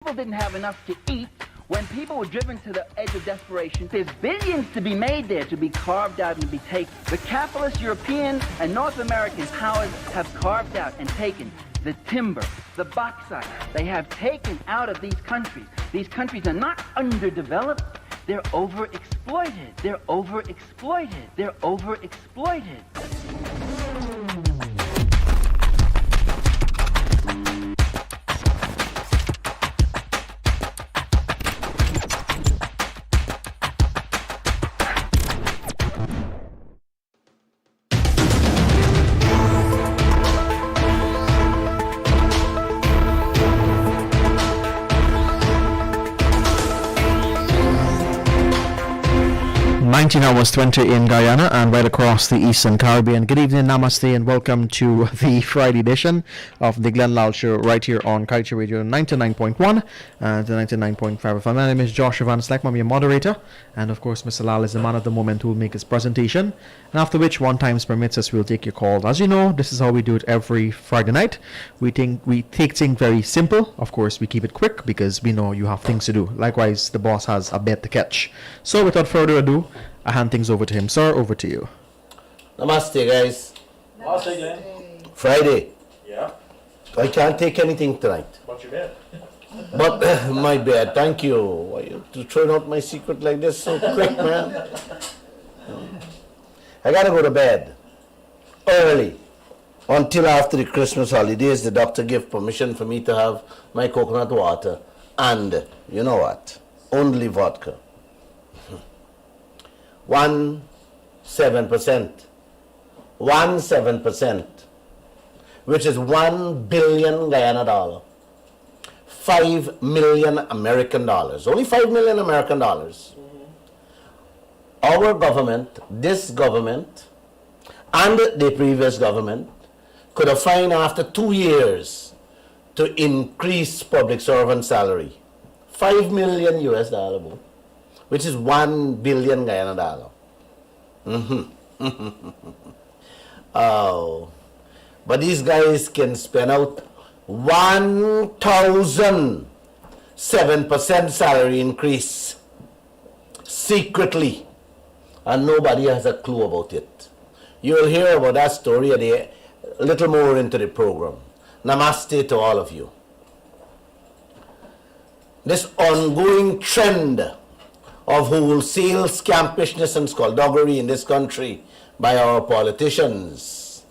People didn't have enough to eat. When people were driven to the edge of desperation, there's billions to be made there, to be carved out and to be taken. The capitalist European and North American powers have carved out and taken the timber, the bauxite. They have taken out of these countries. These countries are not underdeveloped. They're overexploited. They're overexploited. They're overexploited. Hours 20 in Guyana and right across the Eastern Caribbean. Good evening, namaste, and welcome to the Friday edition of the Lall Show right here on Kaieteur Radio 99.1 and 99.5 FM. My name is Josh Van Slack, I'm your moderator, and of course Mr. Lall is the man of the moment who will make his presentation, and after which, one times permits us, we'll take your calls. As you know, this is how we do it every Friday night. We take things very simple. Of course, we keep it quick because we know you have things to do. Likewise, the boss has a bet to catch. So without further ado, I hand things over to him. Sir, over to you. Namaste, guys. Namaste, Glenn. Friday. Yeah. I can't take anything tonight. What's your bed? But my bed, thank you. Why you throwing out my secret like this so quick, man? I gotta go to bed early until after the Christmas holidays. The doctor gave permission for me to have my coconut water and, you know what, only vodka. 17%, which is $1 billion Guyana dollar, 5 million American dollars, only 5 million American dollars. Our government, this government, and the previous government could have fined after 2 years to increase public servant salary, 5 million US dollar, which is 1 billion Guyana dollar. Oh, but these guys can spend out 1,007% salary increase secretly, and nobody has a clue about it. You'll hear about that story a little more into the program. Namaste to all of you. This ongoing trend of wholesale scampishness and skullduggery in this country by our politicians,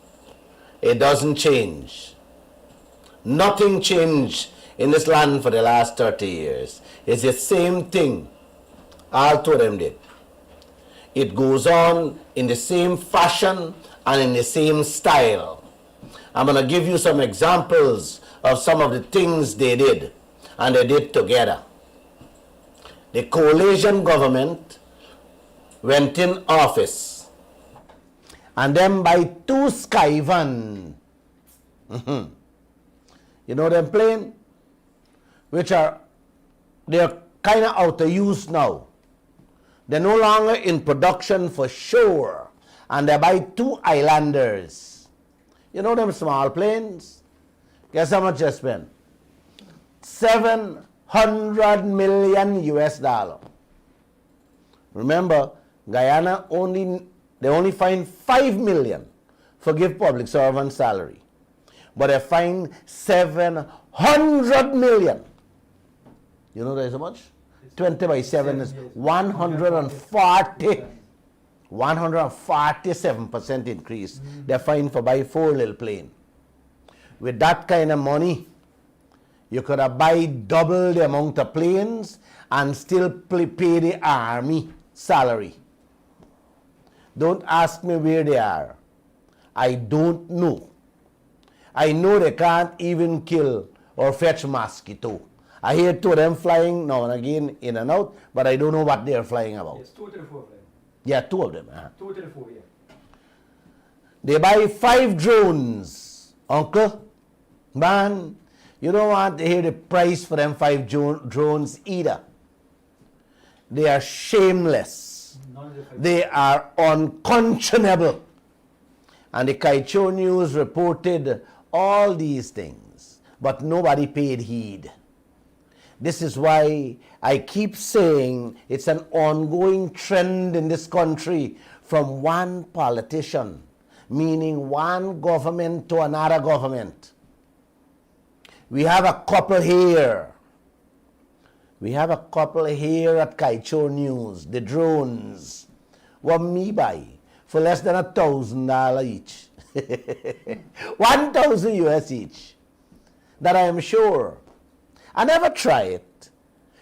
it doesn't change. Nothing changed in this land for the last 30 years. It's the same thing all two of them did. It goes on in the same fashion and in the same style. I'm going to give you some examples of some of the things they did, and they did together. The coalition government went in office, and then by two Skyvan, you know them plane, they're kind of out of use now. They're no longer in production for sure, and they buy two Islanders. You know them small planes? Guess how much they spend? 700 million US dollar. Remember, Guyana they only fine 5 million for give public servant salary, but they fine 700 million. You know there's how much? 20 by 7 is 147% increase. They're fine for buy 4 little plane. With that kind of money, you could have buy double the amount of planes and still pay the army salary. Don't ask me where they are. I don't know. I know they can't even kill or fetch mosquito. I hear two of them flying now and again in and out, but I don't know what they're flying about. Yes, 2 to the 4 of them. Yeah, two of them. 2 to the 4, yeah. They buy 5 drones, uncle. Man, you don't want to hear the price for them 5 drones either. They are shameless. They are unconscionable. And the Kaieteur News reported all these things, but nobody paid heed. This is why I keep saying it's an ongoing trend in this country from one politician, meaning one government to another government. We have a couple here. We have a couple here at Kaieteur News, the drones. What me buy for less than $1,000 each. 1,000 US each. That I am sure. I never try it.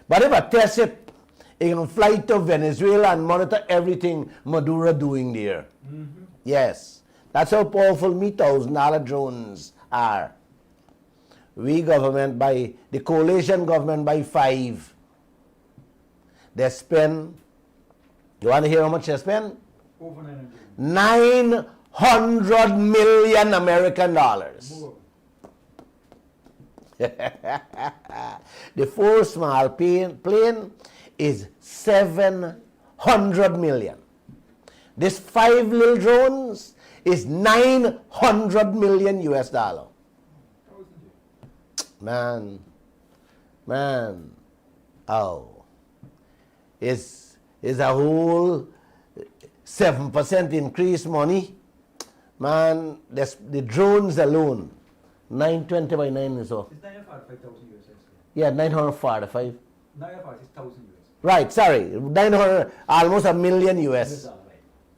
But if I test it, I can fly to Venezuela and monitor everything Maduro doing there. Yes. That's how powerful me $1,000 drones are. We government by, the coalition government by 5. They spend, you want to hear how much they spend? Over 900. 900 million American dollars. More. The 4 small plane is 700 million. This 5 little drones is 900 million US dollar. Man, oh, is a whole 7% increase money. Man, the drones alone, 920 by 9 is all. It's 945,000 US. Yeah, 945. 946,000 US. Right, sorry, 900, almost $1 million US.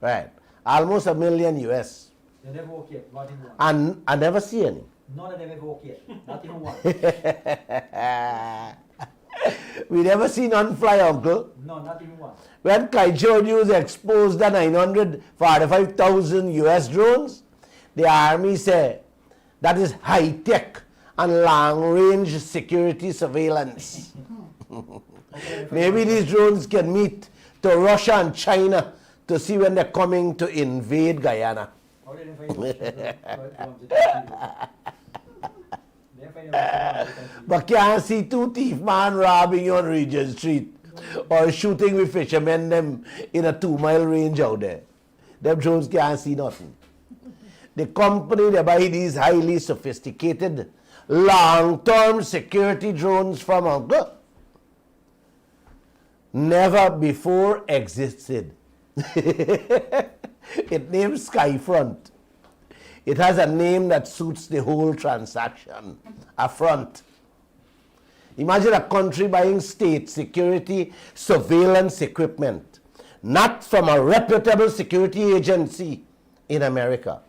Right, almost $1 million US. They never walk yet, not even one. And I never see any. None of them ever walk yet, not even one. We never see none fly, uncle. No, not even one. When Kaieteur News exposed the 945,000 US drones, the army said that is high-tech and long-range security surveillance. Maybe these drones can meet to Russia and China to see when they're coming to invade Guyana. How did they find But can't see 2 thief man robbing you on Regent Street or shooting with fishermen them in a 2-mile range out there. Them drones can't see nothing. The company that buy these highly sophisticated long-term security drones from Uncle never before existed. It named Skyfront. It has a name that suits the whole transaction, a front. Imagine a country buying state security surveillance equipment, not from a reputable security agency in America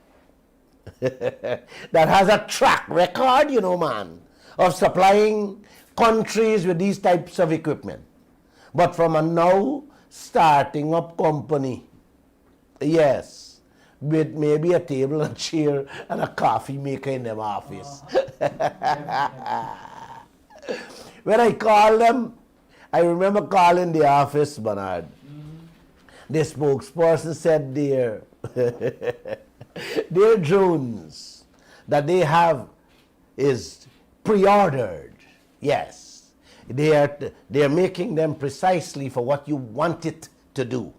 that has a track record, you know, man, of supplying countries with these types of equipment. But from a now starting up company, yes, with maybe a table and chair and a coffee maker in them office. When I call them, I remember calling the office, Bernard. The spokesperson said their drones that they have is pre-ordered. Yes, they are making them precisely for what you want it to do.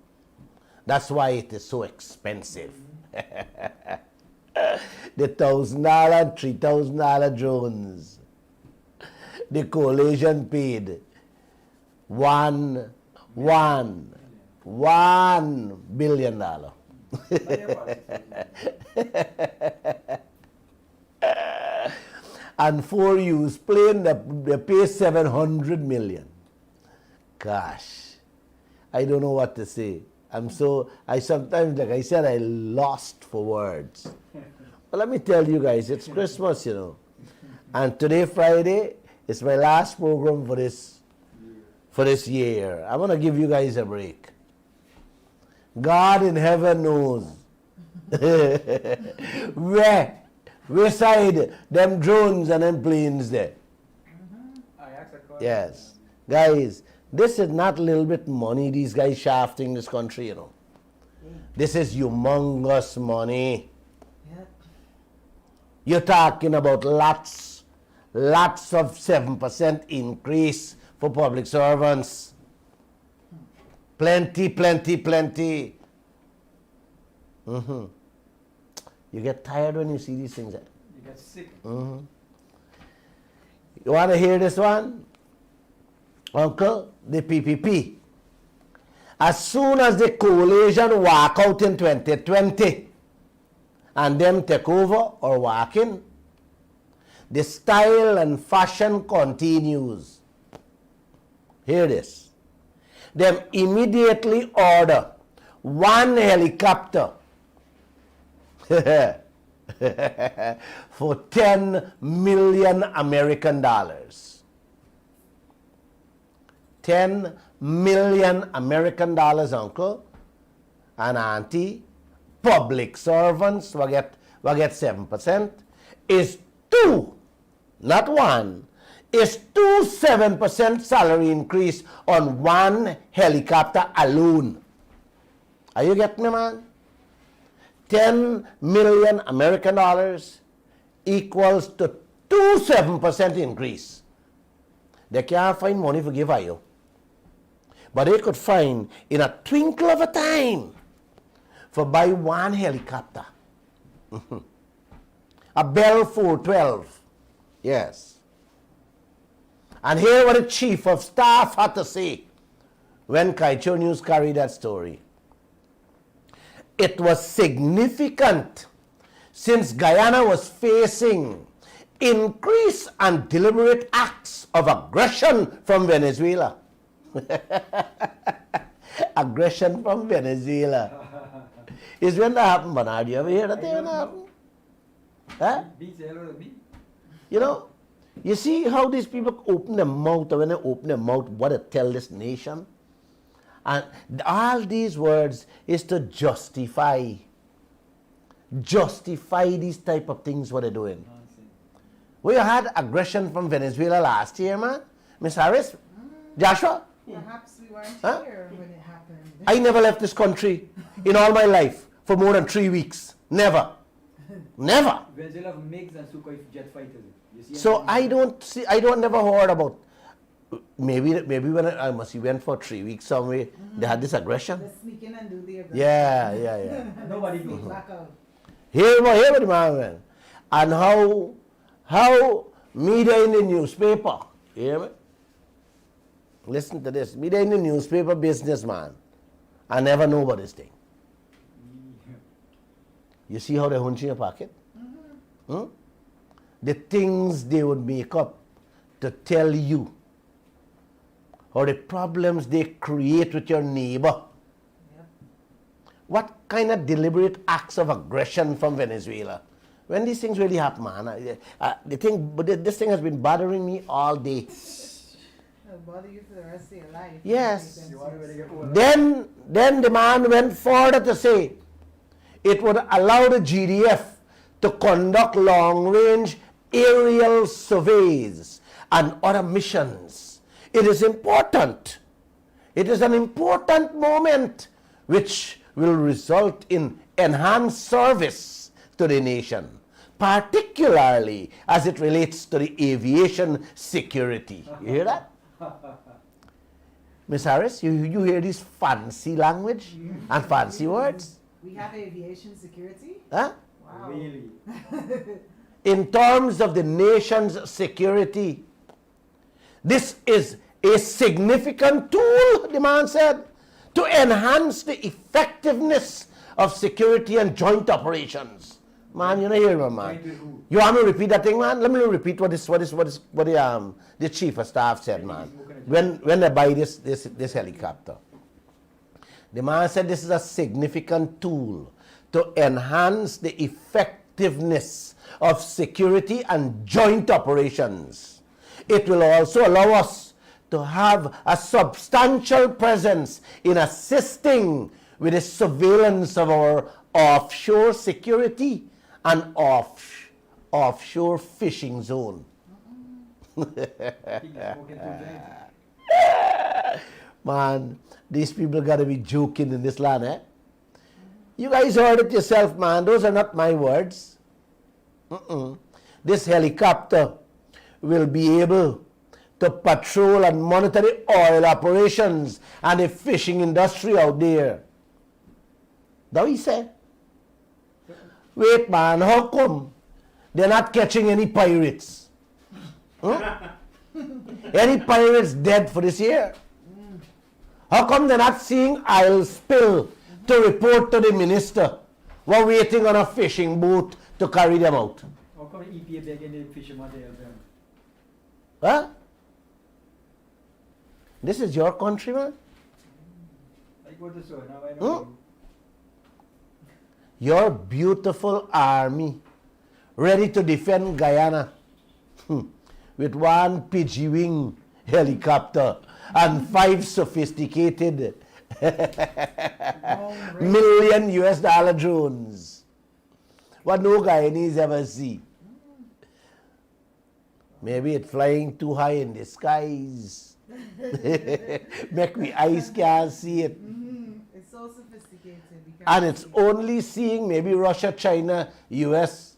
That's why it is so expensive. The $1,000 and $3,000 drones, the coalition paid $1 billion. And 4 use plane, they pay 700 million. Gosh, I don't know what to say. I sometimes, like I said, I lost for words. But let me tell you guys, it's Christmas, you know. And today, Friday, is my last program for this year. I'm going to give you guys a break. God in heaven knows where side them drones and them planes there. Yes. Guys, this is not a little bit money these guys shafting this country, you know. This is humongous money. You're talking about lots of 7% increase for public servants. Plenty. You get tired when you see these things. You get sick. You want to hear this one? Uncle, the PPP. As soon as the coalition walk out in 2020 and them take over or walk in, the style and fashion continues. Hear this. Them immediately order one helicopter for 10 million American dollars. 10 million American dollars, uncle and auntie, public servants will get 7%, is two, not one, is 7% salary increase on one helicopter alone. Are you getting me, man? 10 million American dollars equals to 7% increase. They can't find money to give you. But they could find in a twinkle of a time for buy one helicopter. A Bell 412. Yes. And here what the chief of staff had to say when Kaieteur News carried that story. It was significant since Guyana was facing increased and deliberate acts of aggression from Venezuela. Aggression from Venezuela. Is when that happened, Bernard? You ever hear that thing happen? Huh? You know, you see how these people open their mouth, or when they open their mouth, what they tell this nation? And all these words is to justify these type of things what they're doing. We had aggression from Venezuela last year, man. Miss Harris, Joshua. Perhaps we weren't Huh? here when it happened. I never left this country in all my life for more than 3 weeks. Never. Never. Venezuela have MiGs and Sukhoi jet fighters. You see So I don't never heard about, maybe when I must have went for 3 weeks somewhere, they had this aggression. Let's sneak in and do the aggression. Yeah. Nobody Sneak knows. back out. Here what the man went. And how media in the newspaper, you hear me? Listen to this. Media in the newspaper businessman. I never know about this thing. You see how they hunch in your pocket? Hmm? The things they would make up to tell you, or the problems they create with your neighbor. Yep. What kind of deliberate acts of aggression from Venezuela? When these things really happen, man, this thing has been bothering me all day. It'll bother you for the rest of your life. Yes. You want to get older? Then the man went further to say it would allow the GDF to conduct long-range aerial surveys and other missions. It is important. It is an important moment which will result in enhanced service to the nation, particularly as it relates to the aviation security. You hear that? Miss Harris, you hear this fancy language and fancy words? We have aviation security? Huh? Wow. Really? In terms of the nation's security, this is a significant tool, the man said, to enhance the effectiveness of security and joint operations. Man, you know here, man. Joint with who? You want me to repeat that thing, man? Let me repeat what the chief of staff said, man. When they buy this helicopter, the man said this is a significant tool to enhance the effectiveness of security and joint operations. It will also allow us to have a substantial presence in assisting with the surveillance of our offshore security and offshore fishing zone. Man, these people got to be joking in this land, eh? You guys heard it yourself, man. Those are not my words. This helicopter will be able to patrol and monitor the oil operations and the fishing industry out there. That what he said? Wait, man, how come they're not catching any pirates? Any pirates dead for this year? How come they're not seeing oil spill to report to the minister? We're waiting on a fishing boat to carry them out. How come EPA begging the fishermen to help them? Huh? This is your country, man. I go to so now I Hmm? know. Your beautiful army ready to defend Guyana with one PG wing helicopter and 5 sophisticated million US dollar drones. What no Guyanese ever see. Maybe it's flying too high in the skies. Make me eyes can't see it. It's so sophisticated. we can't And it's see. only seeing maybe Russia, China, US,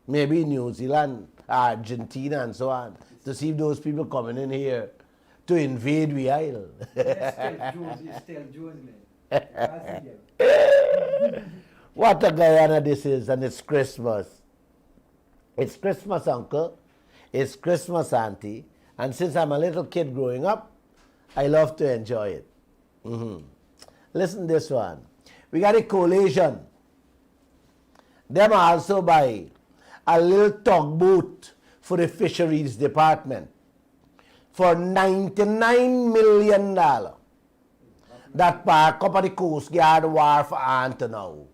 maybe New Zealand, Argentina, and so on, to see if those people coming in here to invade the isle. It's still Jones, man. I see them. What a Guyana this is, and it's Christmas. It's Christmas, uncle. It's Christmas, auntie. And since I'm a little kid growing up, I love to enjoy it. Listen to this one. We got a coalition. Them also buy a little tugboat for the fisheries department for $99 million. That park up at the Coast Guard Wharf until now.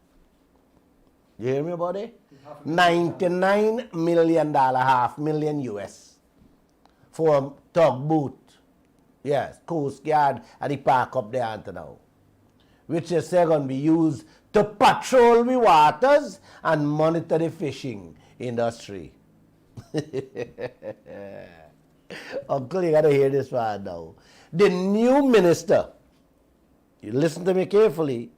You hear me about it? $99 million, $500,000 US for a tugboat. Yes, Coast Guard at the park up there until now. Which is going to be used to patrol the waters and monitor the fishing industry. Uncle, you got to hear this one now. The new minister, you listen to me carefully,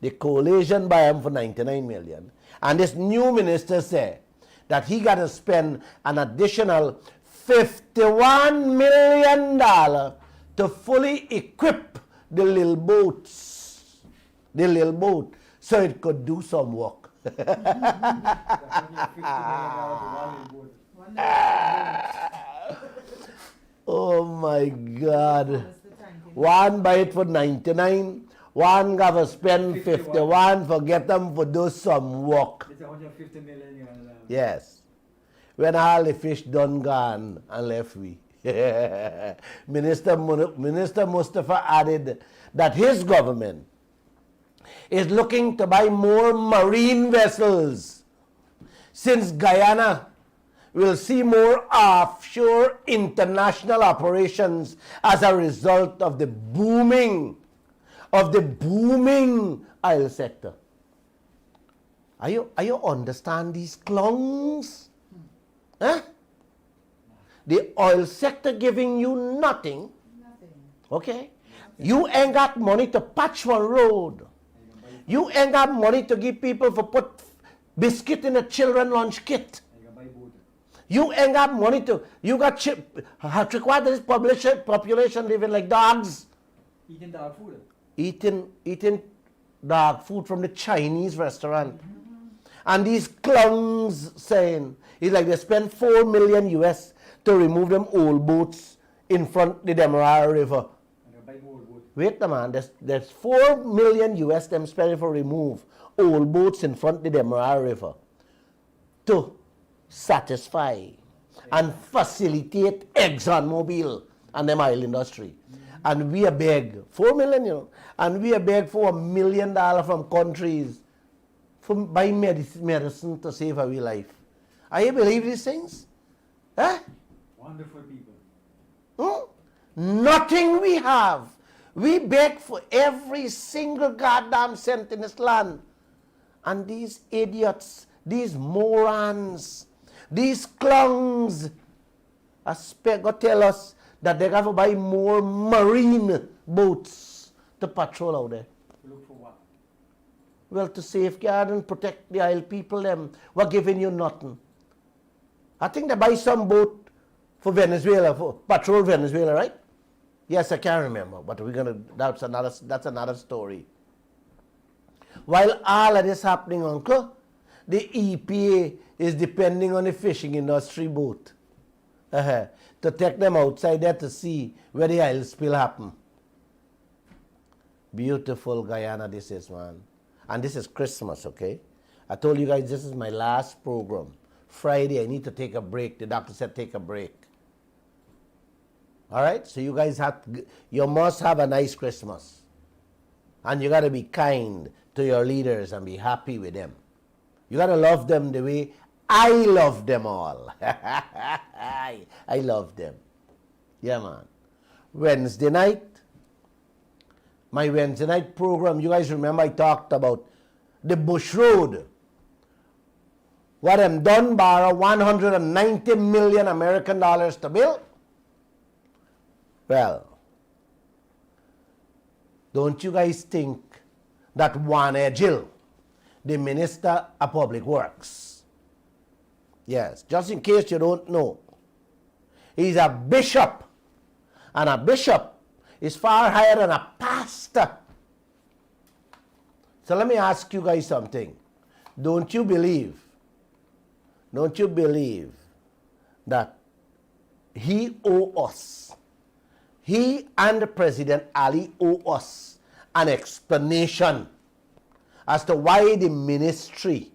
the coalition buy him for $99 million. And this new minister said that he got to spend an additional $51 million to fully equip the little boats, so it could do some work. Oh my God. That's the tank in One buy it for 99, one got to spend 51 for get them for do some work. It's 150 million. Yes. When all the fish done gone and left we. Minister Mustafa added that his government is looking to buy more marine vessels since Guyana will see more offshore international operations as a result of the booming oil sector. Are you understand these clungs? Huh? The oil sector giving you nothing. nothing. Okay? You ain't got money to patch one road. You ain't got money to give people for put biscuit in a children lunch kit. You ain't got money to, you got why this population living like dogs. Eating dog food. Eating dog food from the Chinese restaurant. And these clowns saying, it's like they spend $4 million US to remove them old boats in front the Demerara River. Wait a man, there's $4 million US them spending for remove old boats in front the Demerara River to satisfy and facilitate ExxonMobil and them oil industry. And we are beg, 4 million, you know, and we are beg for $1 million from countries for buy medicine to save our life. Are you believe these things? Huh? Wonderful people. Nothing we have. We beg for every single goddamn cent in this land. And these idiots, these morons, these clowns go tell us that they have to buy more marine boats to patrol out there. Look for what? Well, to safeguard and protect the isle people, them. We're giving you nothing. I think they buy some boat for Venezuela, for patrol Venezuela, right? Yes, I can't remember, but that's another story. While all of this happening, uncle, the EPA is depending on the fishing industry boat to take them outside there to see where the oil spill happened. Beautiful Guyana this is, man. And this is Christmas, okay? I told you guys this is my last program. Friday, I need to take a break. The doctor said take a break. All right? So you guys you must have a nice Christmas. And you got to be kind to your leaders and be happy with them. You got to love them the way I love them all. I love them. Yeah, man. Wednesday night, my Wednesday night program, you guys remember I talked about the Bush Road. What them done borrow 190 million American dollars to build? Well, don't you guys think that Warner Jill, the Minister of Public Works, yes, just in case you don't know, he's a bishop, and a bishop is far higher than a pastor. So let me ask you guys something. Don't you believe that he owe us, he and President Ali owe us an explanation as to why the Ministry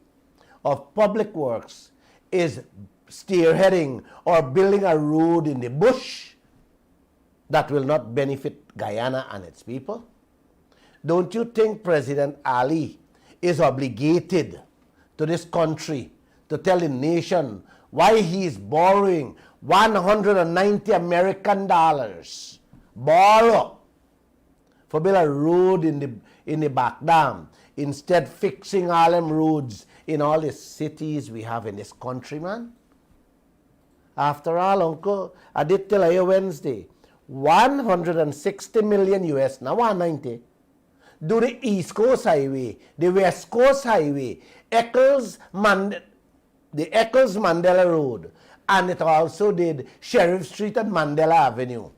of Public Works is spearheading or building a road in the bush that will not benefit Guyana and its people? Don't you think President Ali is obligated to this country to tell the nation why he is borrowing 190 American dollars, borrow, for build a road in the back dam, instead fixing all them roads in all the cities we have in this country, man? After all, Uncle, I did tell you Wednesday, 160 million US, now 190, do the East Coast Highway, the West Coast Highway, the Eccles Mandela Road, and it also did Sheriff Street and Mandela Avenue,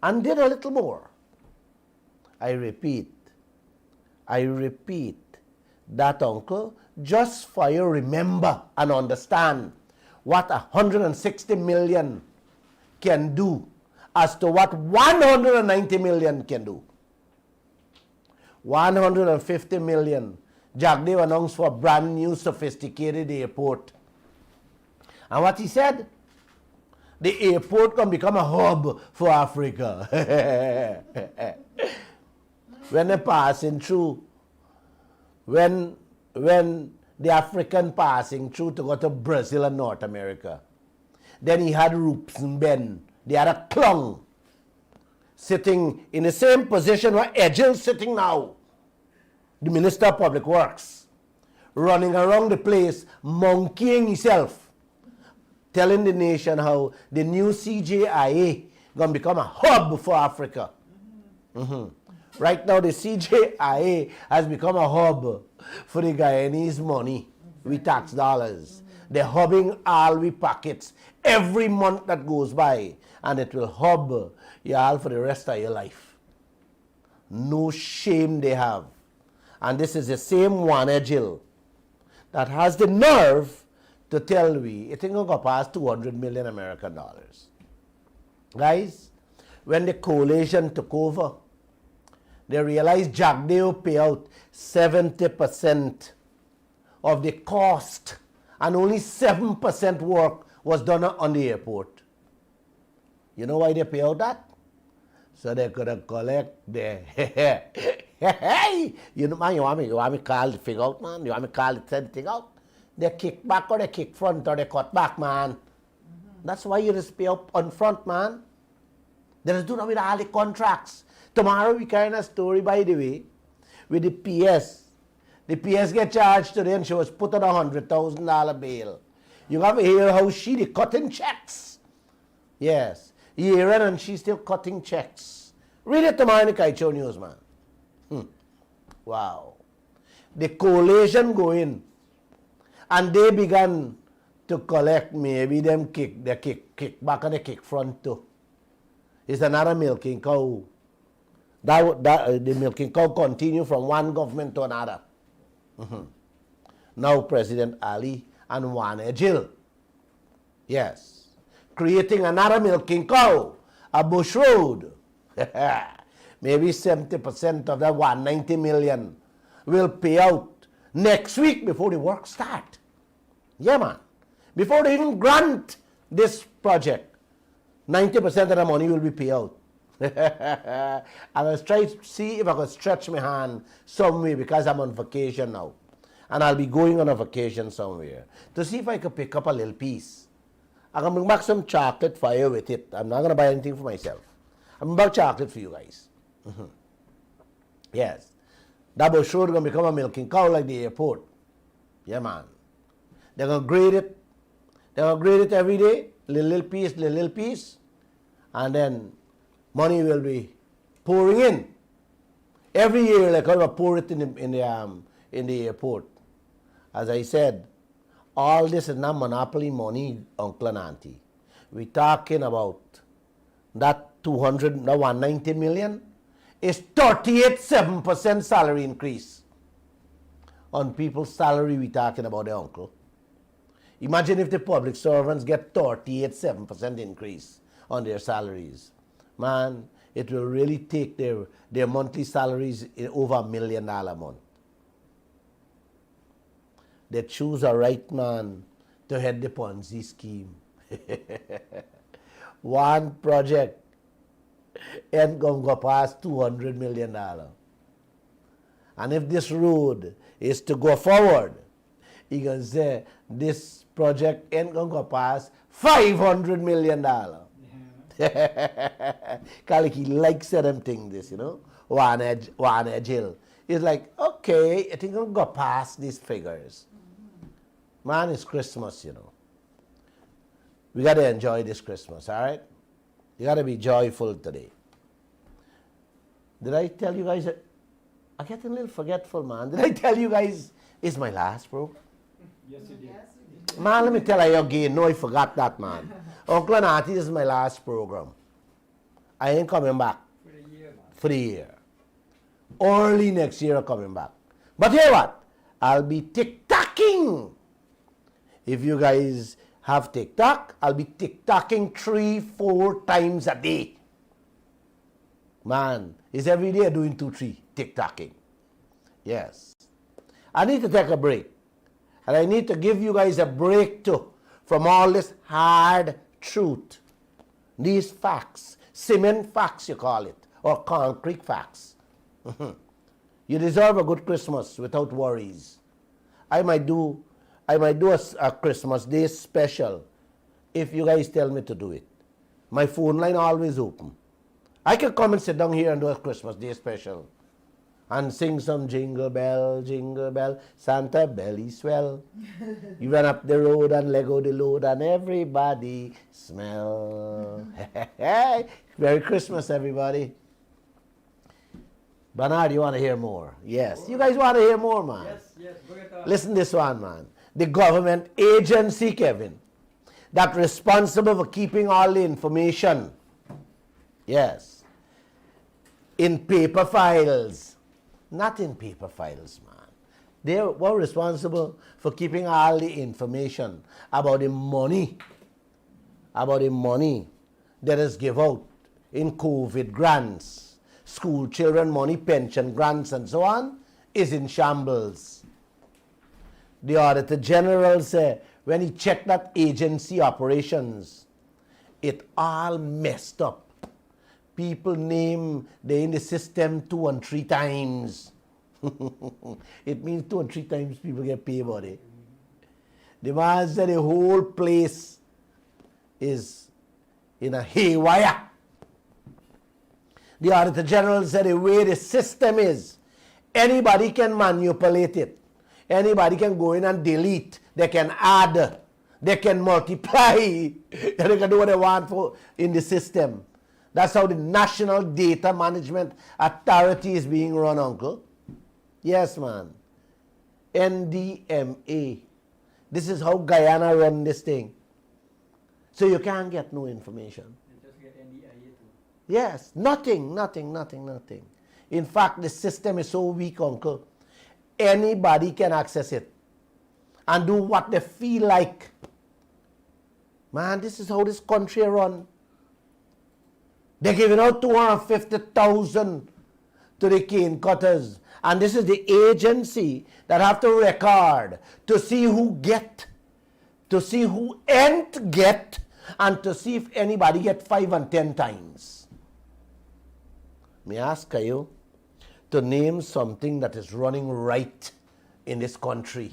and did a little more. I repeat, that, Uncle, just for you remember and understand what 160 million can do as to what 190 million can do. 150 million, Jack Dave announced for a brand new sophisticated airport. And what he said? The airport can become a hub for Africa. When they're passing through, when the African passing through to go to Brazil and North America, then he had Roops and Ben, the other clown, sitting in the same position where Edgell's sitting now, the Minister of Public Works, running around the place, monkeying himself, telling the nation how the new CJIA going to become a hub for Africa. Right now, the CJIA has become a hub for the Guyanese money, we tax dollars. They're hubbing all we pockets every month that goes by, and it will hub you all for the rest of your life. No shame they have. And this is the same one, Jill, that has the nerve to tell we it ain't gonna pass 200 million American dollars. Guys, when the coalition took over, they realized Jack Dale pay out 70% of the cost, and only 7% work was done on the airport. You know why they pay out that? So they could collect the you know, man, you want me call the figure out, man? You want me call the thing out? They kick back or they kick front or they cut back, man. That's why you just pay up on front, man. They just do that with all the contracts. Tomorrow we carry a story, by the way, with the PS. The PS get charged today and she was put on $100,000 bail. You have to hear how she cutting checks. Yes. Year in and she's still cutting checks. Read it tomorrow in the Kaieteur News, man. Wow. The coalition go in and they began to collect, maybe them kick back and they kick front too. It's another milking cow. The milking cow continue from one government to another. Now President Ali and Warner Jill. Yes. creating another milking cow, a bush road. Maybe 70% of that 190 million will pay out next week before the work start. Yeah, man. Before they even grant this project, 90% of the money will be paid out. I was trying to see if I could stretch my hand some way because I'm on vacation now. And I'll be going on a vacation somewhere to see if I could pick up a little piece. I'm going to bring back some chocolate for you with it. I'm not going to buy anything for myself. I'm going to buy chocolate for you guys. Yes. That bush road is going to become a milking cow like the airport. Yeah, man. They're going to grade it. They're going to grade it every day, little piece. And then money will be pouring in. Every year, like I pour it in the airport. As I said, all this is not monopoly money, uncle and auntie. We're talking about that 190 million is 38.7% salary increase. On people's salary, we're talking about the uncle. Imagine if the public servants get 38.7% increase on their salaries. Man, it will really take their monthly salaries in over $1 million a month. They choose a right man to head the Ponzi scheme. One project ain't going to go past $200 million. And if this road is to go forward, you can say this project ain't going to go past $500 million. Kaliki likes them thing this, you know. One edge hill. It's like, okay, I think I'm going to go past these figures. Man, it's Christmas, you know. We got to enjoy this Christmas, all right? You got to be joyful today. Did I tell you guys? I'm getting a little forgetful, man. Did I tell you guys it's my last program? Yes, you did. Man, let me tell you again. No, I forgot that, man. Uncle and Auntie, this is my last program. I ain't coming back For the year, man. for the year. Early next year I'm coming back. But hear what? I'll be tick-tocking. If you guys have TikTok, I'll be TikToking 3-4 times a day. Man, it's every day doing 2-3 TikToking. Yes. I need to take a break. And I need to give you guys a break too from all this hard truth. These facts, cement facts you call it, or concrete facts. You deserve a good Christmas without worries. I might do a Christmas Day special if you guys tell me to do it. My phone line always open. I can come and sit down here and do a Christmas Day special and sing some jingle bell, Santa belly swell. You run up the road and Lego the load and everybody smell. Hey, Merry Christmas, everybody. Bernard, you want to hear more? Yes. You guys want to hear more, man? Yes, bring it on. Listen this one, man. The government agency, Kevin, that responsible for keeping all the information, yes, in paper files. Not in paper files, man. They were responsible for keeping all the information about the money that is given out in COVID grants, school children money, pension grants, and so on, is in shambles. The Auditor General said when he checked that agency operations, it all messed up. People name they in the system 2 and 3 times. It means 2 and 3 times people get paid about it. The man said the whole place is in a haywire. The Auditor General said the way the system is, anybody can manipulate it. Anybody can go in and delete. They can add. They can multiply. They can do what they want for in the system. That's how the National Data Management Authority is being run, uncle. Yes, man. NDMA. This is how Guyana run this thing. So you can't get no information. And just get NDIA too. Yes, nothing. In fact, the system is so weak, uncle. Anybody can access it and do what they feel like. Man, this is how this country run. They're giving out 250,000 to the cane cutters. And this is the agency that have to record to see who get, to see who ain't get, and to see if anybody get 5 and 10 times. Me ask you to name something that is running right in this country.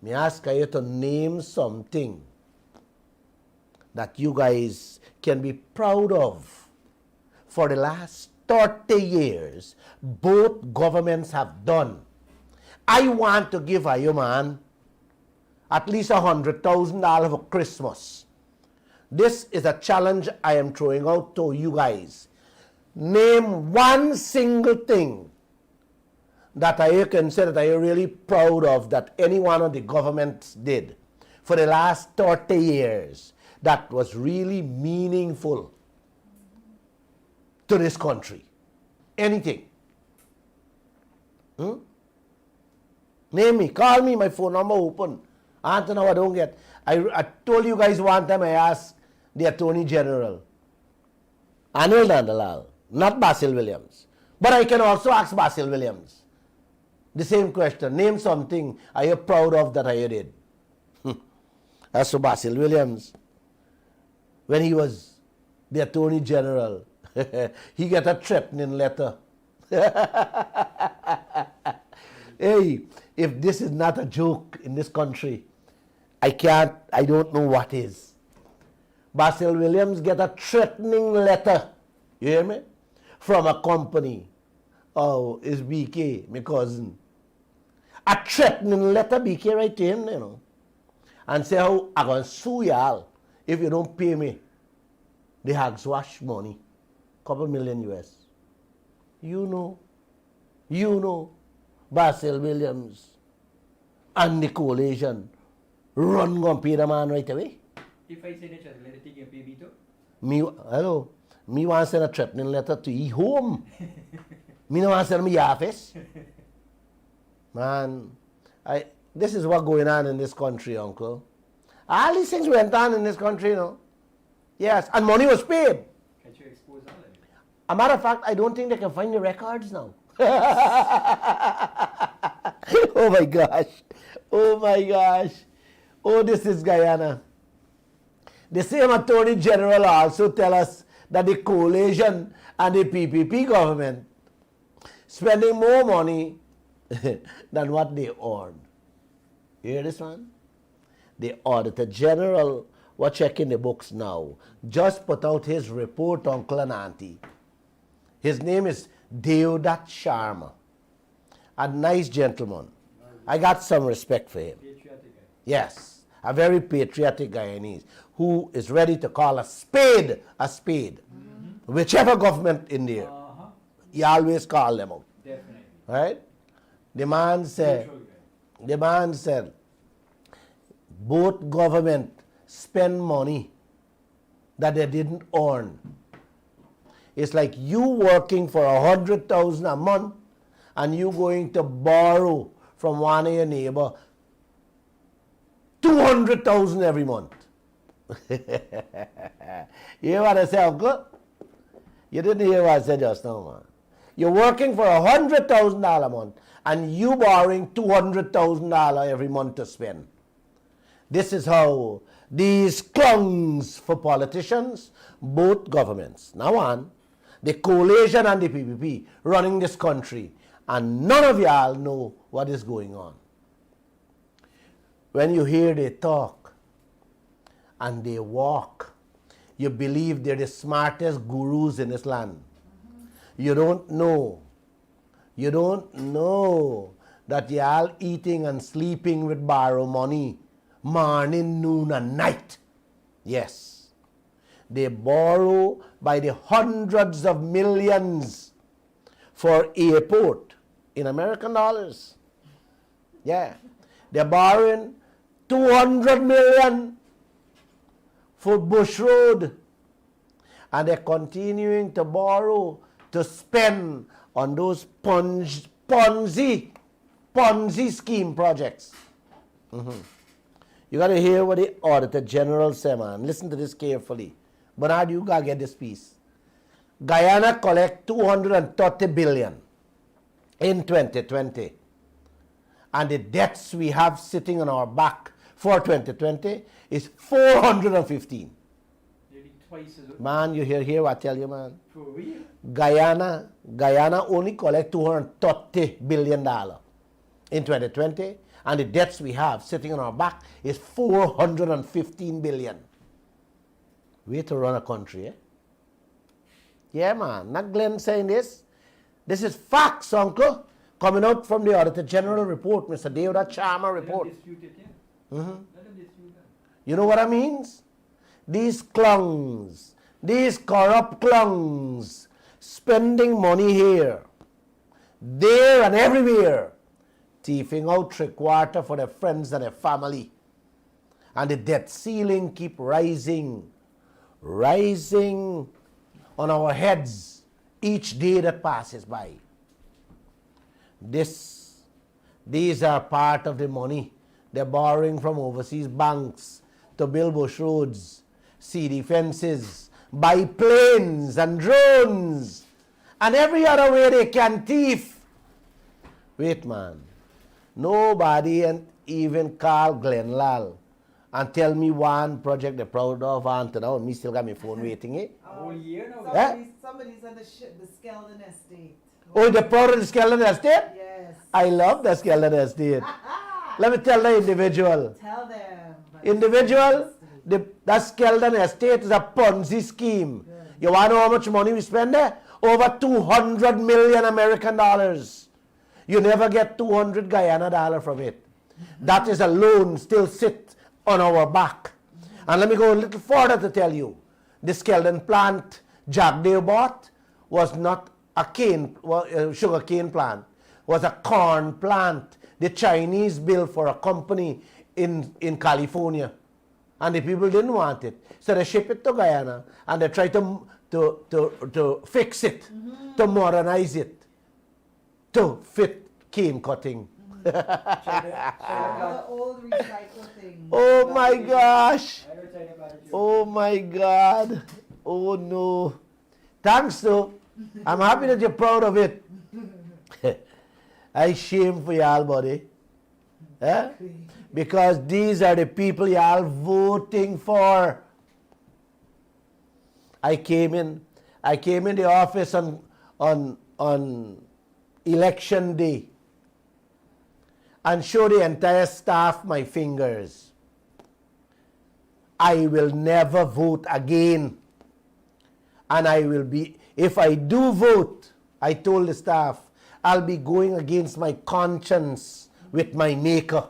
Me ask you to name something that you guys can be proud of. For the last 30 years, both governments have done. I want to give a man at least $100,000 for Christmas. This is a challenge I am throwing out to you guys. Name one single thing that I can say that I am really proud of that any one of the governments did for the last 30 years that was really meaningful to this country. Anything. Name me, call me, my phone number open. Answer now I don't get. I told you guys one time I asked the Attorney General, Anil Dandalal, not Basil Williams. But I can also ask Basil Williams the same question. Name something are you proud of that I did? As to Basil Williams, when he was the Attorney General, he got a threatening letter. Hey, if this is not a joke in this country, I don't know what is. Basil Williams get a threatening letter, you hear me? From a company. Oh, it's BK, my cousin. A threatening letter, BK write to him, you know. And say how I'm going to sue y'all if you don't pay me the Hagswash money. Couple million US. You know, Basil Williams and the coalition run go and pay the man right away. If I say that, let it take a PPP too. Me want to send a threatening letter to his home. Me no want to send me office. Man, this is what going on in this country, uncle. All these things went on in this country, you know. Yes, and money was paid. Can you expose all of it? A matter of fact, I don't think they can find the records now. Oh my gosh. Oh my gosh. Oh, this is Guyana. The same Attorney General also tell us that the coalition and the PPP government spending more money than what they earn. You hear this one? The Auditor General, we're checking the books now, just put out his report, uncle and auntie. His name is Deodat Sharma. A nice gentleman. I got some respect for him. Patriotic guy. Yes, a very patriotic Guyanese who is ready to call a spade a spade. Whichever government in there, he always call them out. Definitely. Right? The man said, both government spend money that they didn't earn. It's like you working for 100,000 a month and you going to borrow from one of your neighbor 200,000 every month. You hear what I say, uncle? You didn't hear what I said just now, man. You're working for $100,000 a month and you borrowing $200,000 every month to spend. This is how these clungs for politicians, both governments, now on, the coalition and the PPP running this country, and none of y'all know what is going on. When you hear they talk and they walk, you believe they're the smartest gurus in this land. You don't know that y'all eating and sleeping with borrowed money morning, noon, and night. Yes. They borrow by the hundreds of millions for airport in American dollars. Yeah. They're borrowing 200 million for Bush Road. And they're continuing to borrow to spend on those Ponzi scheme projects. You got to hear what the Auditor General said, man. Listen to this carefully. Bernard, you got to get this piece. Guyana collect 230 billion in 2020. And the debts we have sitting on our back for 2020 is 415. Nearly twice as much. Man, you hear what I tell you, man. For real? Guyana only collect $230 billion in 2020, and the debts we have sitting on our back is 415 billion. Way to run a country, eh? Yeah, man. Not Glenn saying this. This is facts, uncle. Coming out from the Auditor General report, Mr. Deoda Charma report. Let them dispute it, yeah. Let them dispute that. You know what I means? These clungs, these corrupt clungs, spending money here, there and everywhere, thieving out 3/4 for their friends and their family. And the debt ceiling keep rising on our heads each day that passes by. These are part of the money they're borrowing from overseas banks to build bush roads, CD fences, buy planes and drones, and every other way they can thief. Wait, man. Nobody and even call Glenn Lall and tell me one project they're proud of, and now me still got my phone waiting, eh? A whole year now. Somebody said the Skeldon estate. Oh, they're proud of the Skeldon estate? Yes. I love the Skeldon estate. Let me tell the individual. Tell them. Individual, that Skeldon estate is a Ponzi scheme. Good. You want to know how much money we spend there? Over 200 million American dollars. You never get 200 Guyana dollar from it. That is a loan still sit on our back. And let me go a little further to tell you. The Skeldon plant Jack Dale bought was not a sugar cane plant, was a corn plant. The Chinese built for a company in California, and the people didn't want it, so they ship it to Guyana and they try to fix it, to modernize it, to fit cane cutting. The old recycle thing. Oh my gosh! I never tried about it. Oh my God! Oh no! Thanks though. I'm happy that you're proud of it. I shame for y'all, buddy. Eh? Because these are the people y'all voting for. I came in the office on election day and show the entire staff my fingers. I will never vote again. And I will be, if I do vote, I told the staff, I'll be going against my conscience with my maker.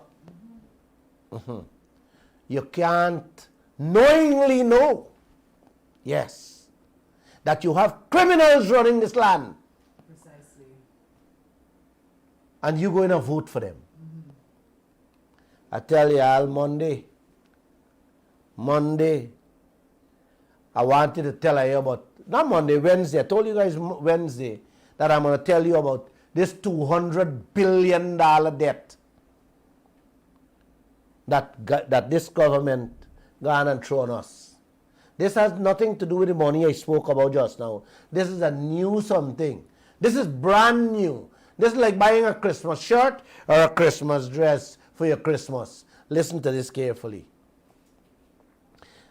You can't knowingly know, yes, that you have criminals running this land. Precisely. And you're going to vote for them. I tell you all, Monday, I wanted to tell you about, not Monday, Wednesday, I told you guys Wednesday that I'm going to tell you about this $200 billion debt that this government gone and thrown us. This has nothing to do with the money I spoke about just now. This is a new something. This is brand new. This is like buying a Christmas shirt or a Christmas dress for your Christmas. Listen to this carefully.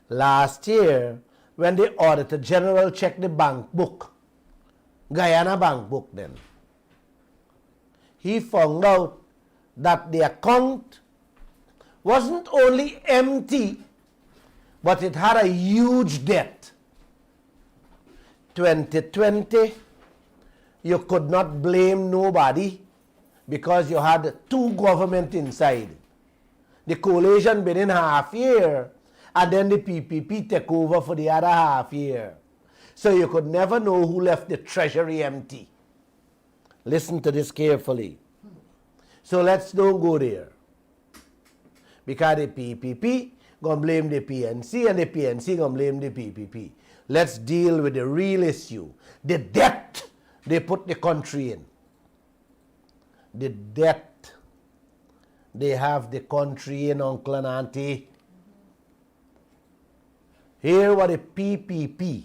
Last year, when the Auditor General checked the bank book, Guyana bank book then, he found out that the account wasn't only empty, but it had a huge debt. 2020, you could not blame nobody because you had two government inside. The coalition been in half year, and then the PPP take over for the other half year. So you could never know who left the treasury empty. Listen to this carefully. So let's don't go there. Because the PPP gonna blame the PNC and the PNC gonna blame the PPP. Let's deal with the real issue. The debt they put the country in. The debt they have the country in, uncle and auntie. Hear what the PPP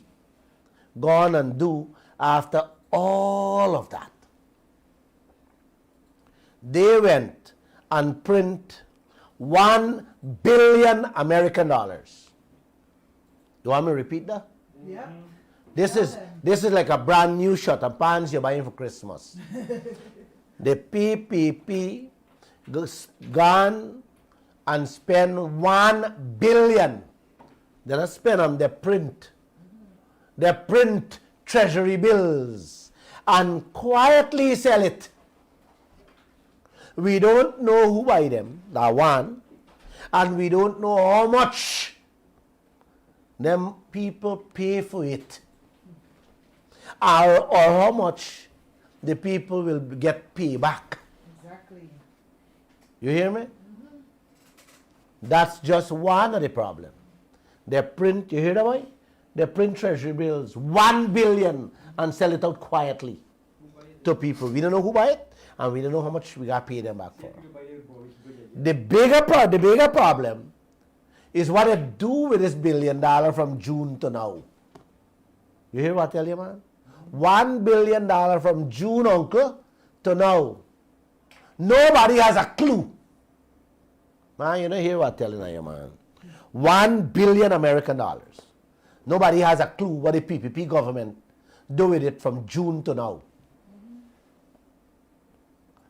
gone and do after all of that. They went and print $1 billion American dollars. You want me to repeat that? Yep. This is like a brand new shirt and pants you're buying for Christmas. The PPP gone and spend $1 billion. They don't spend them, they print. They print Treasury Bills and quietly sell it. We don't know who buy them, that one, and we don't know how much them people pay for it, or how much the people will get payback. Exactly. You hear me? That's just one of the problem. They print, you hear that boy? They print Treasury Bills, $1 billion, and sell it out quietly to people. We don't know who buy it, and we don't know how much we got to pay them back for. The bigger problem is what they do with this $1 billion from June to now. You hear what I tell you, man? $1 billion from June, uncle, to now. Nobody has a clue. Man, you don't hear what I tell you, man. $1 billion American dollars. Nobody has a clue what the PPP government do with it from June to now.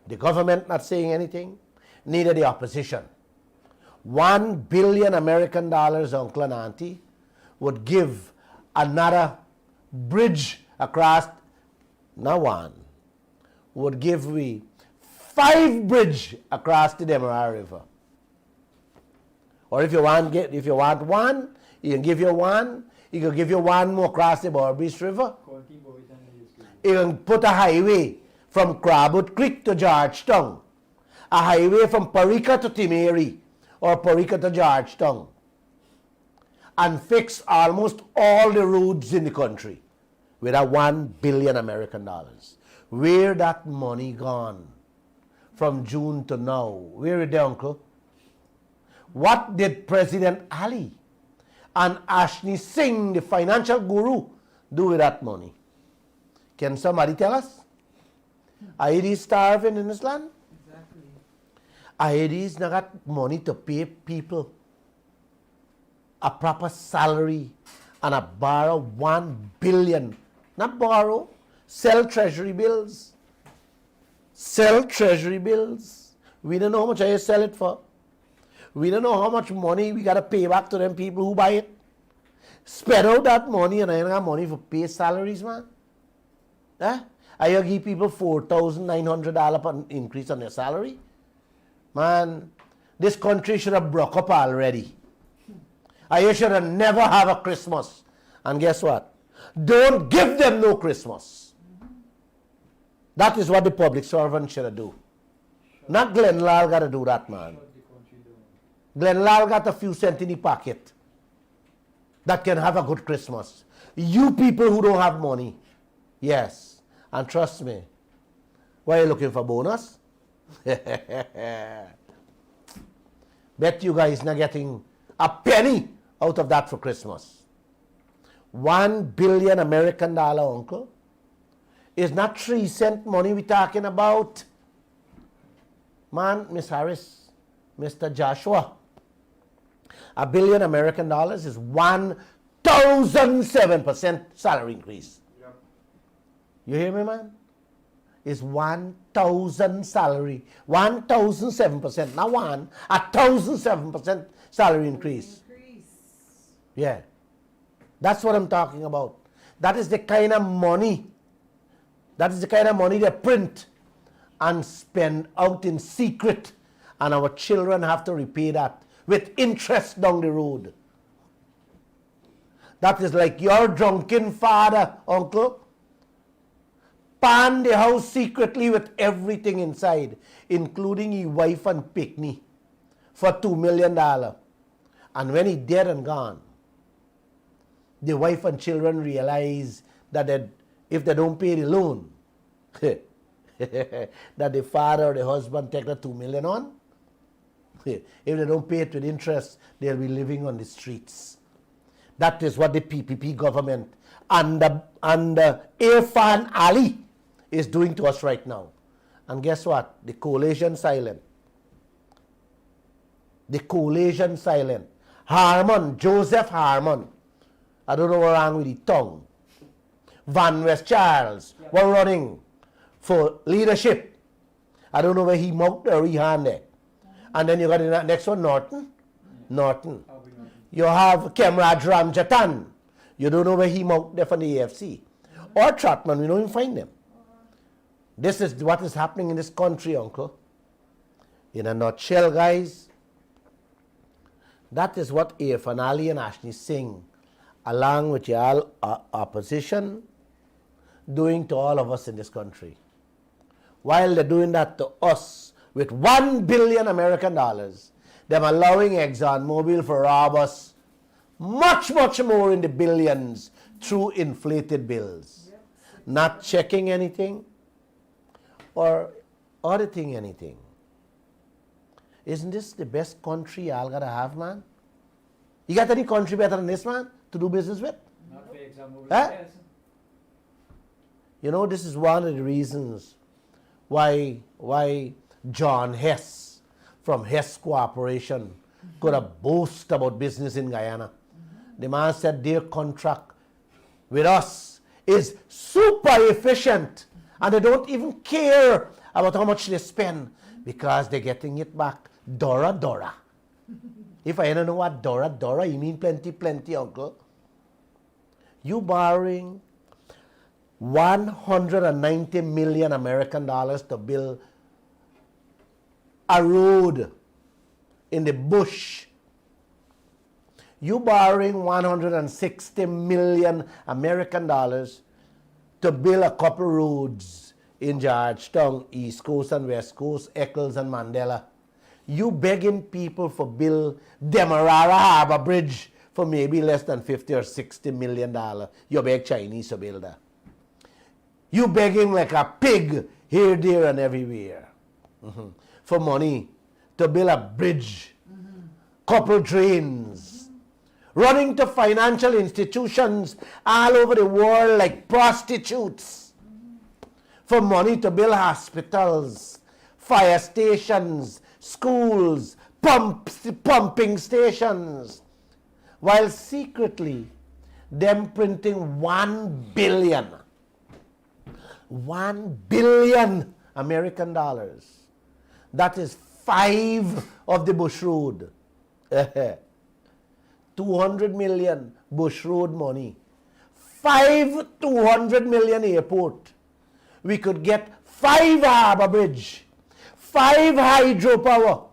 The government not saying anything, neither the opposition. $1 billion American dollars, uncle and auntie, would give another bridge across, not one, would give we 5 bridge across the Demerara River. Or if you want one, he can give you one. He can give you one more across the Borbridge River. He can put a highway from Crabwood Creek to Georgetown. A highway from Parika to Timeri or Parika to Georgetown. And fix almost all the roads in the country with a $1 billion American dollars. Where that money gone from June to now? Where is it, uncle? What did President Ali and Ashni Singh, the financial guru, do with that money? Can somebody tell us? Are they starving in this land? Exactly. Are they not got money to pay people a proper salary and a borrow $1 billion? Not borrow, sell Treasury Bills. Sell Treasury Bills. We don't know how much I sell it for. We don't know how much money we got to pay back to them people who buy it. Spend out that money and I don't have money for pay salaries, man. I give people $4,900 per increase on their salary. Man, this country should have broke up already. I should have never have a Christmas. And guess what? Don't give them no Christmas. That is what the public servant should do. Not Glenn Lall got to do that, man. Glenn Lall got a few cents in the pocket that can have a good Christmas. You people who don't have money, yes, and trust me, why are you looking for bonus? Bet you guys not getting a penny out of that for Christmas. $1 billion American dollar, uncle, is not 3 cent money we talking about. Man, Miss Harris, Mr. Joshua, $1 billion American dollars is 1,007% salary increase. Yep. You hear me, man? It's 1,000 salary, 1,007%, not 1,007% salary increase. Yeah, that's what I'm talking about. That is the kind of money. That is the kind of money they print and spend out in secret, and our children have to repay that with interest down the road. That is like your drunken father, uncle, pan the house secretly with everything inside, including his wife and picnic, for $2 million. And when he dead and gone, the wife and children realize that if they don't pay the loan, that the father or the husband take the $2 million on. If they don't pay it with interest, they'll be living on the streets. That is what the PPP government under Irfan Ali is doing to us right now. And guess what? The coalition silent. The coalition silent. Harmon, Joseph Harmon. I don't know what wrong with the tongue. Van West Charles were running for leadership. I don't know where he mocked or he hand there. And then you got the next one, Norton. Norton. You have Kemraj Ramjatan. You don't know where he mocked there from the AFC. Or Trotman, we don't even find them. This is what is happening in this country, uncle. In a nutshell, guys, that is what Irfan Ali and Ashley Singh, along with your opposition, doing to all of us in this country. While they're doing that to us with $1 billion American dollars, them allowing ExxonMobil to rob us much, much more in the billions through inflated bills. Not checking anything or auditing anything. Isn't this the best country y'all gotta have, man? You got any country better than this, man, to do business with? Not for example. Huh? You know, this is one of the reasons why John Hess from Hess Corporation could have boast about business in Guyana. The man said their contract with us is super efficient and they don't even care about how much they spend because they're getting it back Dora Dora. If I don't know what Dora Dora, you mean plenty, plenty, uncle. You borrowing 190 million American dollars to build a road in the bush. You borrowing 160 million American dollars to build a couple roads in Georgetown, East Coast and West Coast, Eccles and Mandela. You begging people for build Demerara Harbor Bridge for maybe less than 50 or 60 million dollars. You beg Chinese to build that. You begging like a pig here, there and everywhere for money to build a bridge, couple drains, running to financial institutions all over the world like prostitutes for money to build hospitals, fire stations, schools, pumping stations, while secretly them printing 1 billion American dollars. That is 5 of the Bush Road. 200 million Bush Road money. 200 million airport. We could get 5 harbor bridge, 5 hydropower,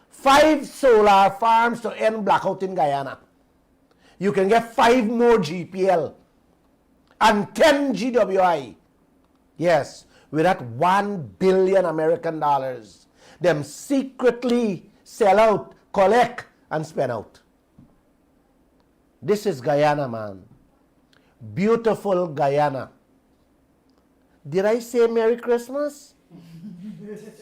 5 solar farms to end blackout in Guyana. You can get 5 more GPL and 10 GWI. Yes, with that 1 billion American dollars, them secretly sell out, collect, and spend out. This is Guyana, man. Beautiful Guyana. Did I say Merry Christmas? Is it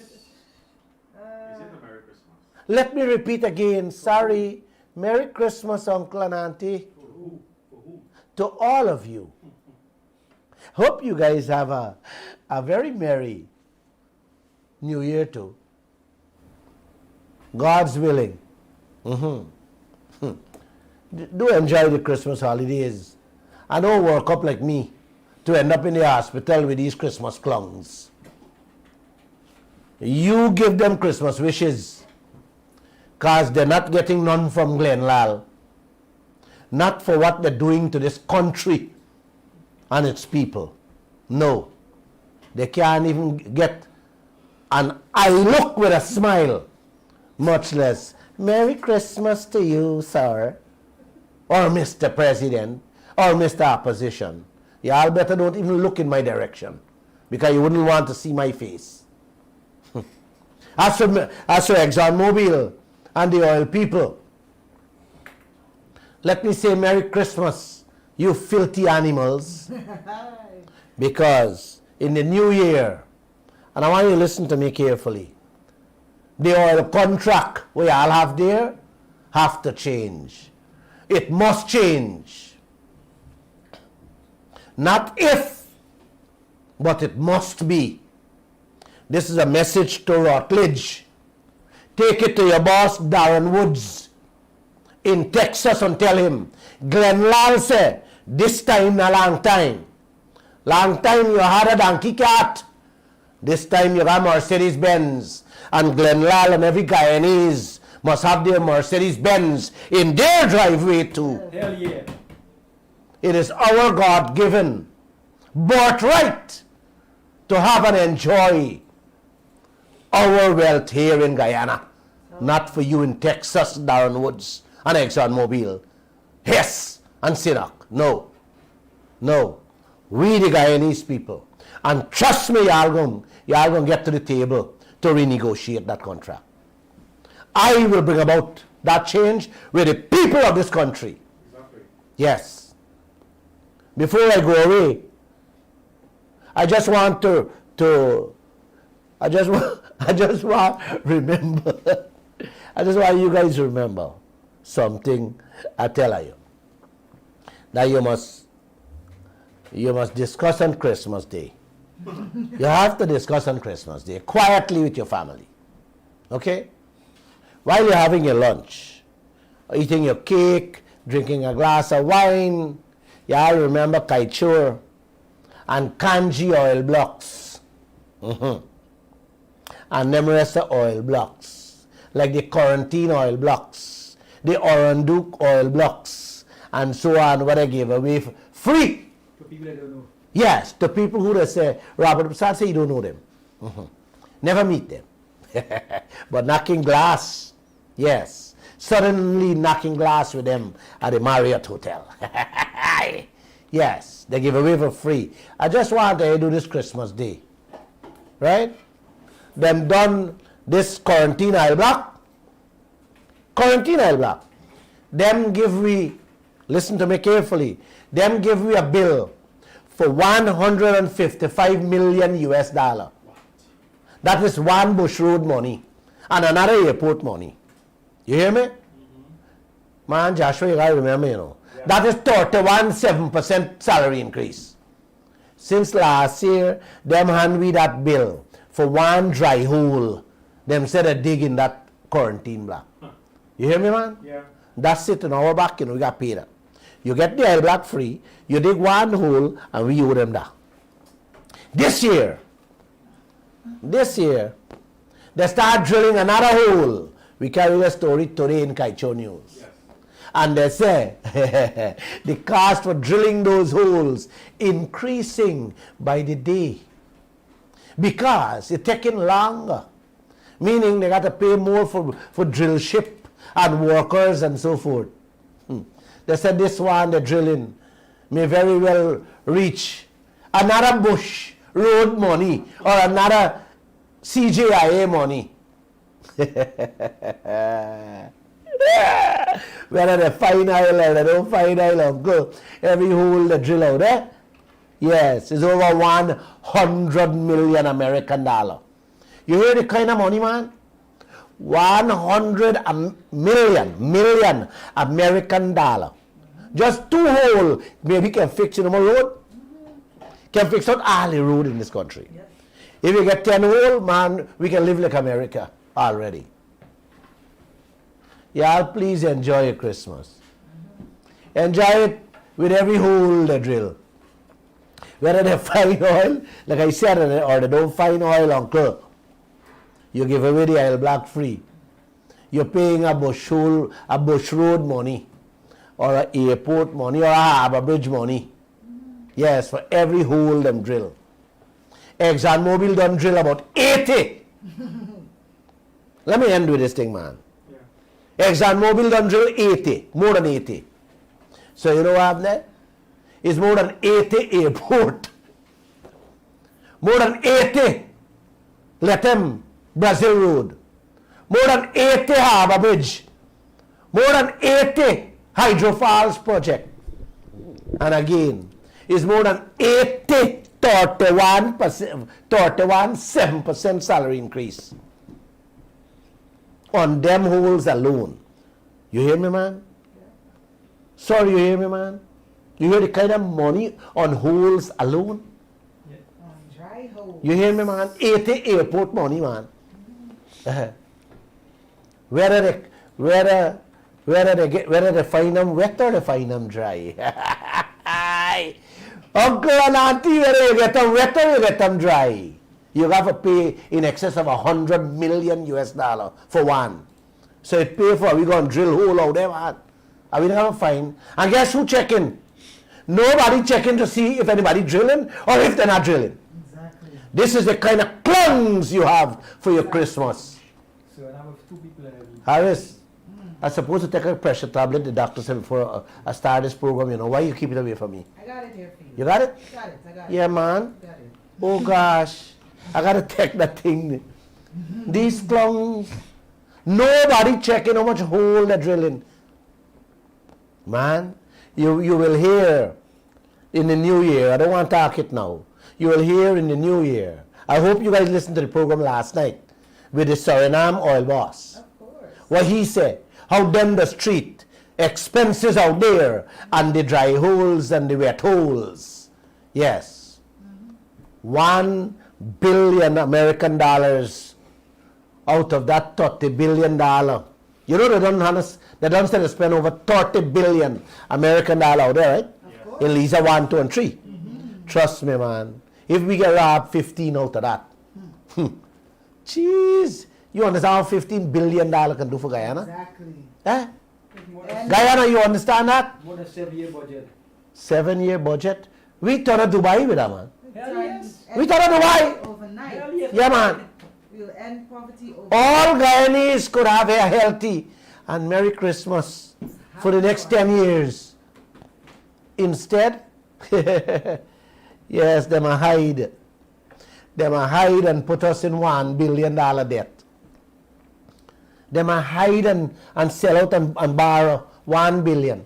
a Merry Christmas? Let me repeat again. Sorry. Merry Christmas, Uncle and Auntie. For who? For who? To all of you. Hope you guys have a very merry New Year too. God's willing. Do enjoy the Christmas holidays. I don't work up like me to end up in the hospital with these Christmas clowns. You give them Christmas wishes because they're not getting none from Lall. Not for what they're doing to this country and its people. No. They can't even get an eye look with a smile, much less Merry Christmas to you, sir, or Mr. President, or Mr. Opposition. Y'all better don't even look in my direction because you wouldn't want to see my face. As for ExxonMobil and the oil people, let me say Merry Christmas, you filthy animals. Because in the new year, and I want you to listen to me carefully, the oil contract we all have there have to change. It must change. Not if, but it must be. This is a message to Rutledge. Take it to your boss, Darren Woods, in Texas, and tell him, Glenn Lall said, this time a long time. Long time you had a donkey cat. This time you got Mercedes Benz. And Glenn Lall and every Guyanese must have their Mercedes Benz in their driveway too. Hell yeah. It is our God-given birthright to have and enjoy our wealth here in Guyana. Not for you in Texas, Darren Woods, and ExxonMobil. Hess and Sinnock. No. No. We the Guyanese people. And trust me, y'all gonna get to the table to renegotiate that contract. I will bring about that change with the people of this country. Exactly. Yes. Before I go away, I just want I just want remember, I just want you guys to remember something I tell you. That you must discuss on Christmas Day. You have to discuss on Christmas Day quietly with your family. Okay? While you're having your lunch, eating your cake, drinking a glass of wine, you all remember Kaieteur and kanji oil blocks. And them rest of oil blocks, like the quarantine oil blocks, the Oranduk oil blocks, and so on, what I gave away for free. For people that don't know. Yes, the people who they say, Robert Prasad say you don't know them. Never meet them. But knocking glass, yes. Suddenly knocking glass with them at the Marriott Hotel. Yes, they give away for free. I just want to do this Christmas Day. Right? Them done this quarantine oil block. Quarantine oil block. Them give we, listen to me carefully, them give we a bill for 155 million US dollar. That is one Bush Road money and another airport money. You hear me? Man, Joshua, you gotta remember, you know. Yeah. That is 31.7% salary increase. Since last year, them hand we that bill for one dry hole. Them said they dig in that quarantine block. You hear me, man? Yeah. That's it in our back, you know, we got paid that. You get the oil block free, you dig one hole, and we owe them that. This year, they start drilling another hole. We carry the story today in Kaieteur News. Yes. And they say the cost for drilling those holes increasing by the day because it's taking longer. Meaning they got to pay more for drill ship and workers and so forth. They said this one they're drilling may very well reach another Bush Road money or another CJIA money. Whether they find oil or they don't find oil, uncle, every hole they drill out there, yes, it's over 100 million American dollar. You hear the kind of money, man? 100 million American dollar. Just two hole, maybe can fix a road. Can fix out all the road in this country. Yep. If you get 10 hole, man, we can live like America already. Y'all please enjoy your Christmas. Enjoy it with every hole they drill. Whether they find oil, like I said, or they don't find oil, uncle, you give away the oil block free. You're paying a bush road money, or an airport money, or a harbor bridge money. Yes, for every hole them drill. ExxonMobil done drill about 80. Let me end with this thing, man. Yeah. ExxonMobil done drill 80, more than 80. So you know what happened there? It's more than 80 airport. More than 80 let them Brazil Road. More than 80 Harbour Bridge. More than 80 Hydro Falls project. And again, it's more than 80 31.7% salary increase. on them holes alone. You hear me, man? Sorry, you hear me, man? You hear the kind of money on holes alone? On dry hole. You hear me, man? 80 airport money, man. Whether they find them wet or they find them dry. Uncle and auntie, whether you get them wet or you get them dry, you have to pay in excess of $100 million US for one. So it pay for, we going to drill hole out there, man. Are we going to find? And guess who checking? Nobody checking to see if anybody drilling or if they're not drilling. Exactly. This is the kind of clowns you have for your Christmas. So now I have 2 people in every. Harris, I'm supposed to take a pressure tablet, the doctor said before I start this program, you know. Why you keep it away from me? I got it here for you. You got it? Got it, I got it. Yeah, man. Got it. Oh, gosh. I got to take that thing. These clowns. Nobody checking how much hole they're drilling. Man, you will hear in the new year, I don't want to talk it now, you will hear in the new year. I hope you guys listened to the program last night with the Suriname oil boss. Of course. What he said, how them the street, expenses out there, and the dry holes and the wet holes. Yes. $1 billion American dollars out of that $30 billion. You know they don't still spend over 30 billion American dollar out there, right? Of course. In Lisa 1, 2, and 3. Trust me, man. If we get robbed 15 out of that, jeez, you understand how $15 billion can do for Guyana? Exactly. Eh? More And- Guyana, you understand that? than 7-year budget. 7-year budget. We turn to Dubai with that, man. Hell yes. We thought of Dubai. Overnight. Hell yes. Yeah, man. We'll end poverty overnight. All Guyanese could have a healthy and Merry Christmas for the next 10 years. Instead, yes, them a hide. Them a hide and put us in $1 billion debt. Them a hide and sell out and borrow 1 billion.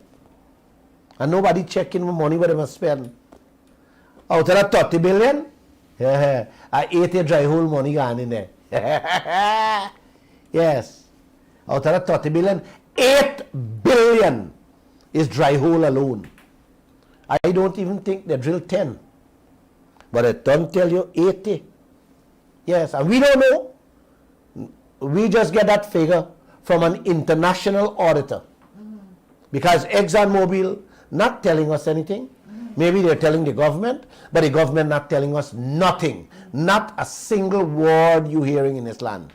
And nobody checking the money where they must spend. Out of that 30 billion, I ate a dry hole money gone in there. Yes. Out of that 30 billion, 8 billion is dry hole alone. I don't even think they drill 10. But I don't tell you 80. Yes, and we don't know. We just get that figure from an international auditor. Because ExxonMobil not telling us anything. Maybe they're telling the government, but the government not telling us nothing. Not a single word you hearing in this land.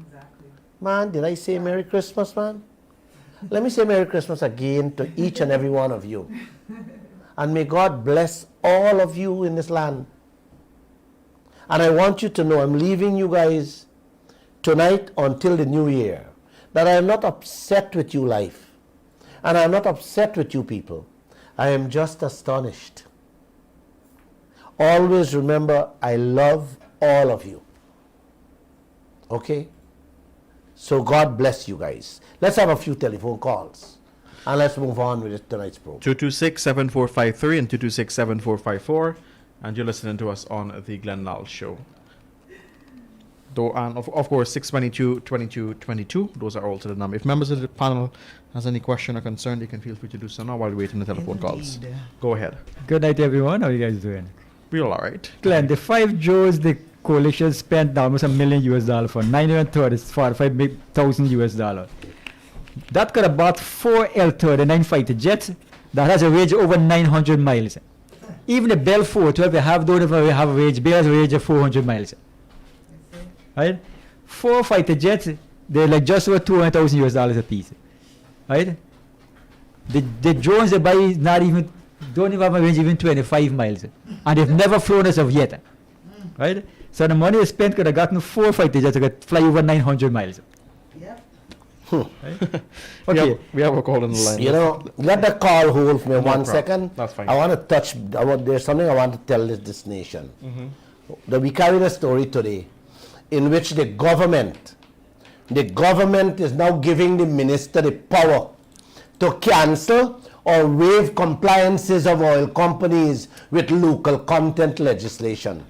Exactly. Man, did I say Merry Christmas, man? Let me say Merry Christmas again to each and every one of you. And may God bless all of you in this land. And I want you to know, I'm leaving you guys tonight until the new year, that I am not upset with you, life. And I am not upset with you people. I am just astonished. Always remember, I love all of you. Okay? So God bless you guys. Let's have a few telephone calls. And let's move on with tonight's program. 226-7453 and 226-7454. And you're listening to us on the Glenn Lall Show. Though, and of course, 622-2222. Those are all to the number. If members of the panel has any question or concern, they can feel free to do so now while we wait on the telephone calls. Go ahead. Good night, everyone. How are you guys doing? We're all right. Glenn, the 5 Joes, the coalition spent almost $1 million for 945,000 US. That could have bought 4 L-39 fighter jets that has a range over 900 miles. Even the Bell 412 don't even have a range, Bell has a range of 400 miles. Right? 4 fighter jets, they're like just over $200,000 US a piece. Right? The drones they buy is not even, don't even have a range even 25 miles. And they've never flown as of yet. Right? So the money they spent could have gotten 4 fighter jets that could fly over 900 miles. Yep. Right? We Okay. have a call on the line. You know, let the call hold for me No 1 problem. second. That's fine. I want to touch, there's something I want to tell this nation. That we carried a story today in which the government is now giving the minister the power to cancel or waive compliances of oil companies with local content legislation.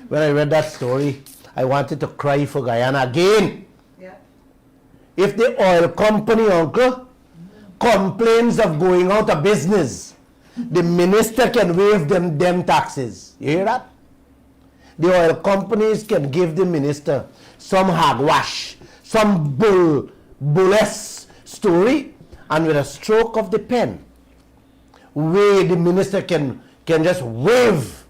When I read that story, I wanted to cry for Guyana again. Yep. if the oil company, uncle, complains of going out of business, the minister can waive them taxes. You hear that? The oil companies can give the minister some hogwash, some burlesque story, and with a stroke of the pen, where the minister can just waive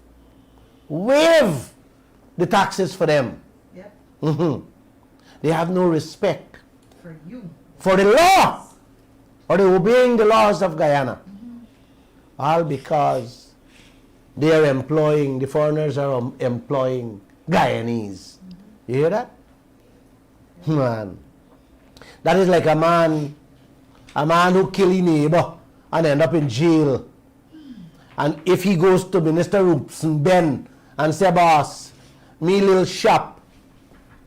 the taxes for them. Yep. They have no respect For you. for the law, or they're obeying the laws of Guyana. All because they are employing, the foreigners are employing Guyanese. You hear that? Man. That is like a man who kill his neighbor and end up in jail. And if he goes to Minister Roopson Ben and say, boss, me little shop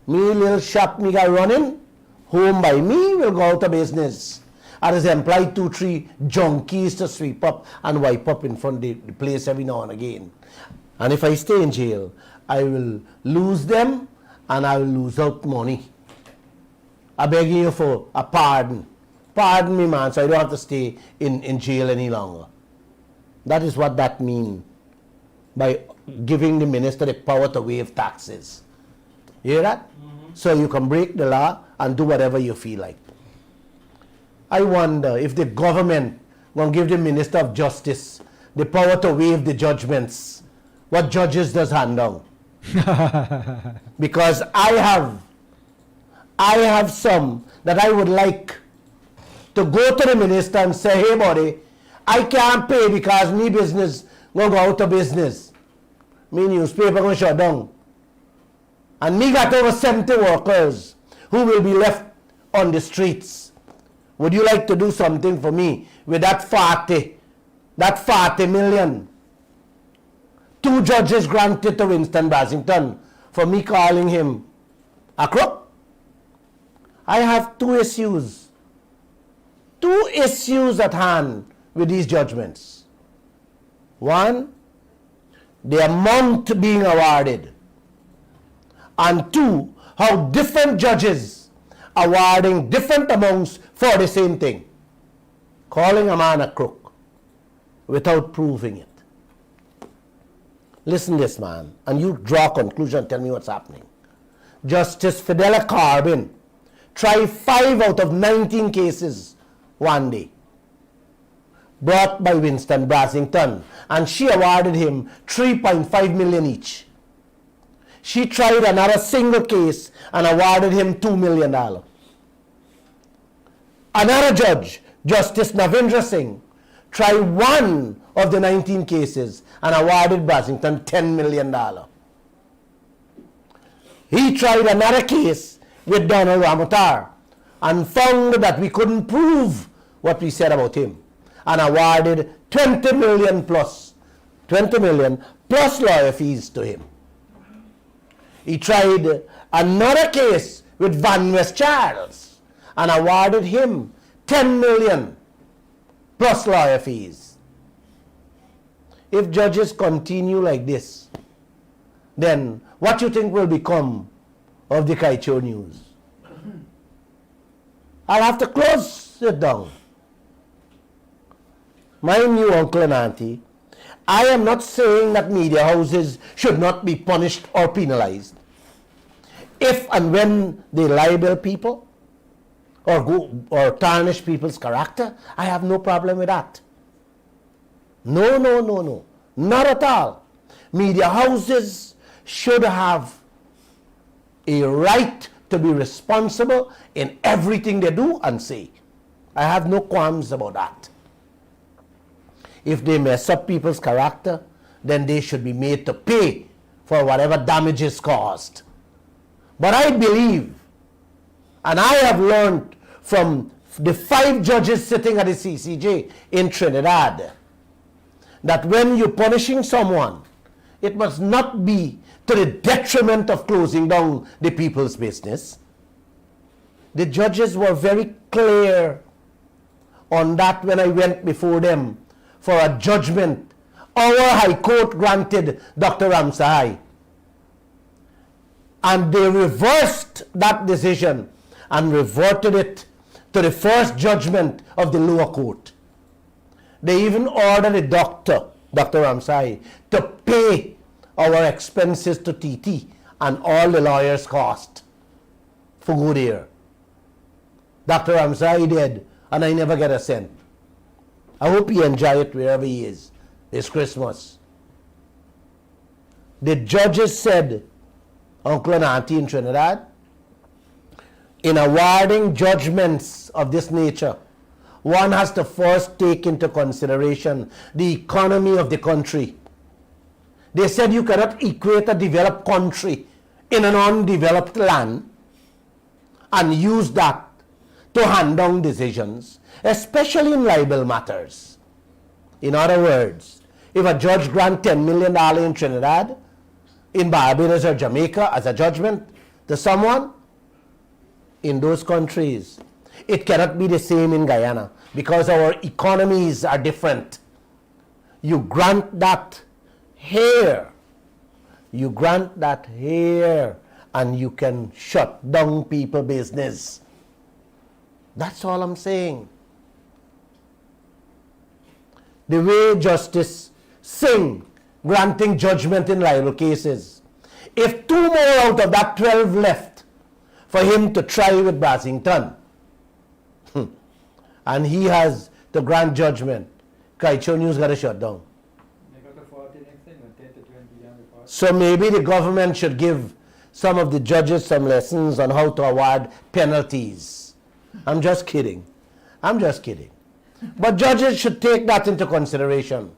me got running, home by me will go out of business. And has employed 2-3 junkies to sweep up and wipe up in front of the place every now and again. And if I stay in jail, I will lose them and I will lose out money. I beg you for a pardon. Pardon me, man, so I don't have to stay in jail any longer. That is what that means by giving the minister the power to waive taxes. You hear that? So you can break the law and do whatever you feel like. I wonder if the government will give the Minister of Justice the power to waive the judgments. What judges does hand down? Because I have some that I would like to go to the minister and say, hey buddy, I can't pay because me business will go out of business. Me newspaper going to shut down. And me got over 70 workers who will be left on the streets. Would you like to do something for me with that 40 million? 2 judges granted to Winston Brasington for me calling him a crook. I have 2 issues. 2 issues at hand with these judgments. 1, the amount being awarded. And 2, how different judges awarding different amounts for the same thing. Calling a man a crook without proving it. Listen this, man, and you draw a conclusion and tell me what's happening. Justice Fidela Carbin tried 5 out of 19 cases one day, brought by Winston Brasington, and she awarded him 3.5 million each. She tried another single case and awarded him $2 million. Another judge, Justice Navindra Singh, tried 1 of the 19 cases and awarded Brasington $10 million. He tried another case with Donald Ramotar and found that we couldn't prove what we said about him and awarded 20 million plus lawyer fees to him. He tried another case with Van West Charles and awarded him 10 million plus lawyer fees. If judges continue like this, then what you think will become of the Kaieteur News? I'll have to close it down. Mind you, uncle and auntie, I am not saying that media houses should not be punished or penalized. If and when they libel people or tarnish people's character, I have no problem with that. No, not at all. Media houses should have a right to be responsible in everything they do and say. I have no qualms about that. If they mess up people's character, then they should be made to pay for whatever damages caused. But I believe, and I have learned from the 5 judges sitting at the CCJ in Trinidad, that when you're punishing someone, it must not be to the detriment of closing down the people's business. The judges were very clear on that when I went before them for a judgment. Our High Court granted Dr. Ramsahai, and they reversed that decision and reverted it to the first judgment of the lower court. They even ordered the Dr. Ramsay, to pay our expenses to TT and all the lawyers' cost for go there. Dr. Ramsay did, and I never get a cent. I hope he enjoy it wherever he is. It's Christmas. The judges said, uncle and auntie in Trinidad, in awarding judgments of this nature, one has to first take into consideration the economy of the country. They said you cannot equate a developed country in an undeveloped land and use that to hand down decisions, especially in libel matters. In other words, if a judge grants $10 million in Trinidad, in Barbados or Jamaica as a judgment to someone, in those countries, it cannot be the same in Guyana because our economies are different. You grant that here, you grant that here, and you can shut down people's business. That's all I'm saying. The way Justice Singh granting judgment in libel cases, if 2 more out of that 12 left for him to try with Brassington, and he has to grant judgment, Kaieteur News got to shut down. They got the 40 next time, and 10 to 20 young report. So maybe the government should give some of the judges some lessons on how to award penalties. I'm just kidding. I'm just kidding. But judges should take that into consideration.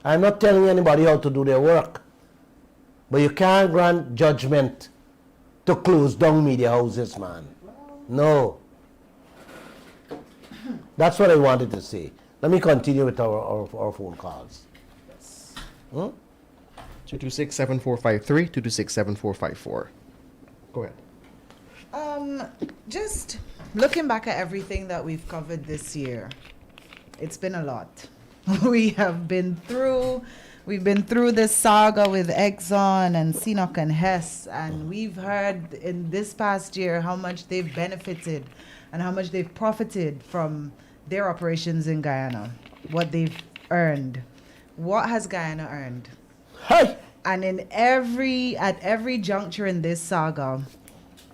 I'm not telling anybody how to do their work. But you can't grant judgment to close down media houses, man. No. That's what I wanted to say. Let me continue with our phone calls. 226-7453, 226-7454. Go ahead. Just looking back at everything that we've covered this year, it's been a lot. We've been through this saga with Exxon and CNOOC and Hess, and we've heard in this past year how much they've benefited and how much they've profited from their operations in Guyana, what they've earned. What has Guyana earned? Hey! And at every juncture in this saga,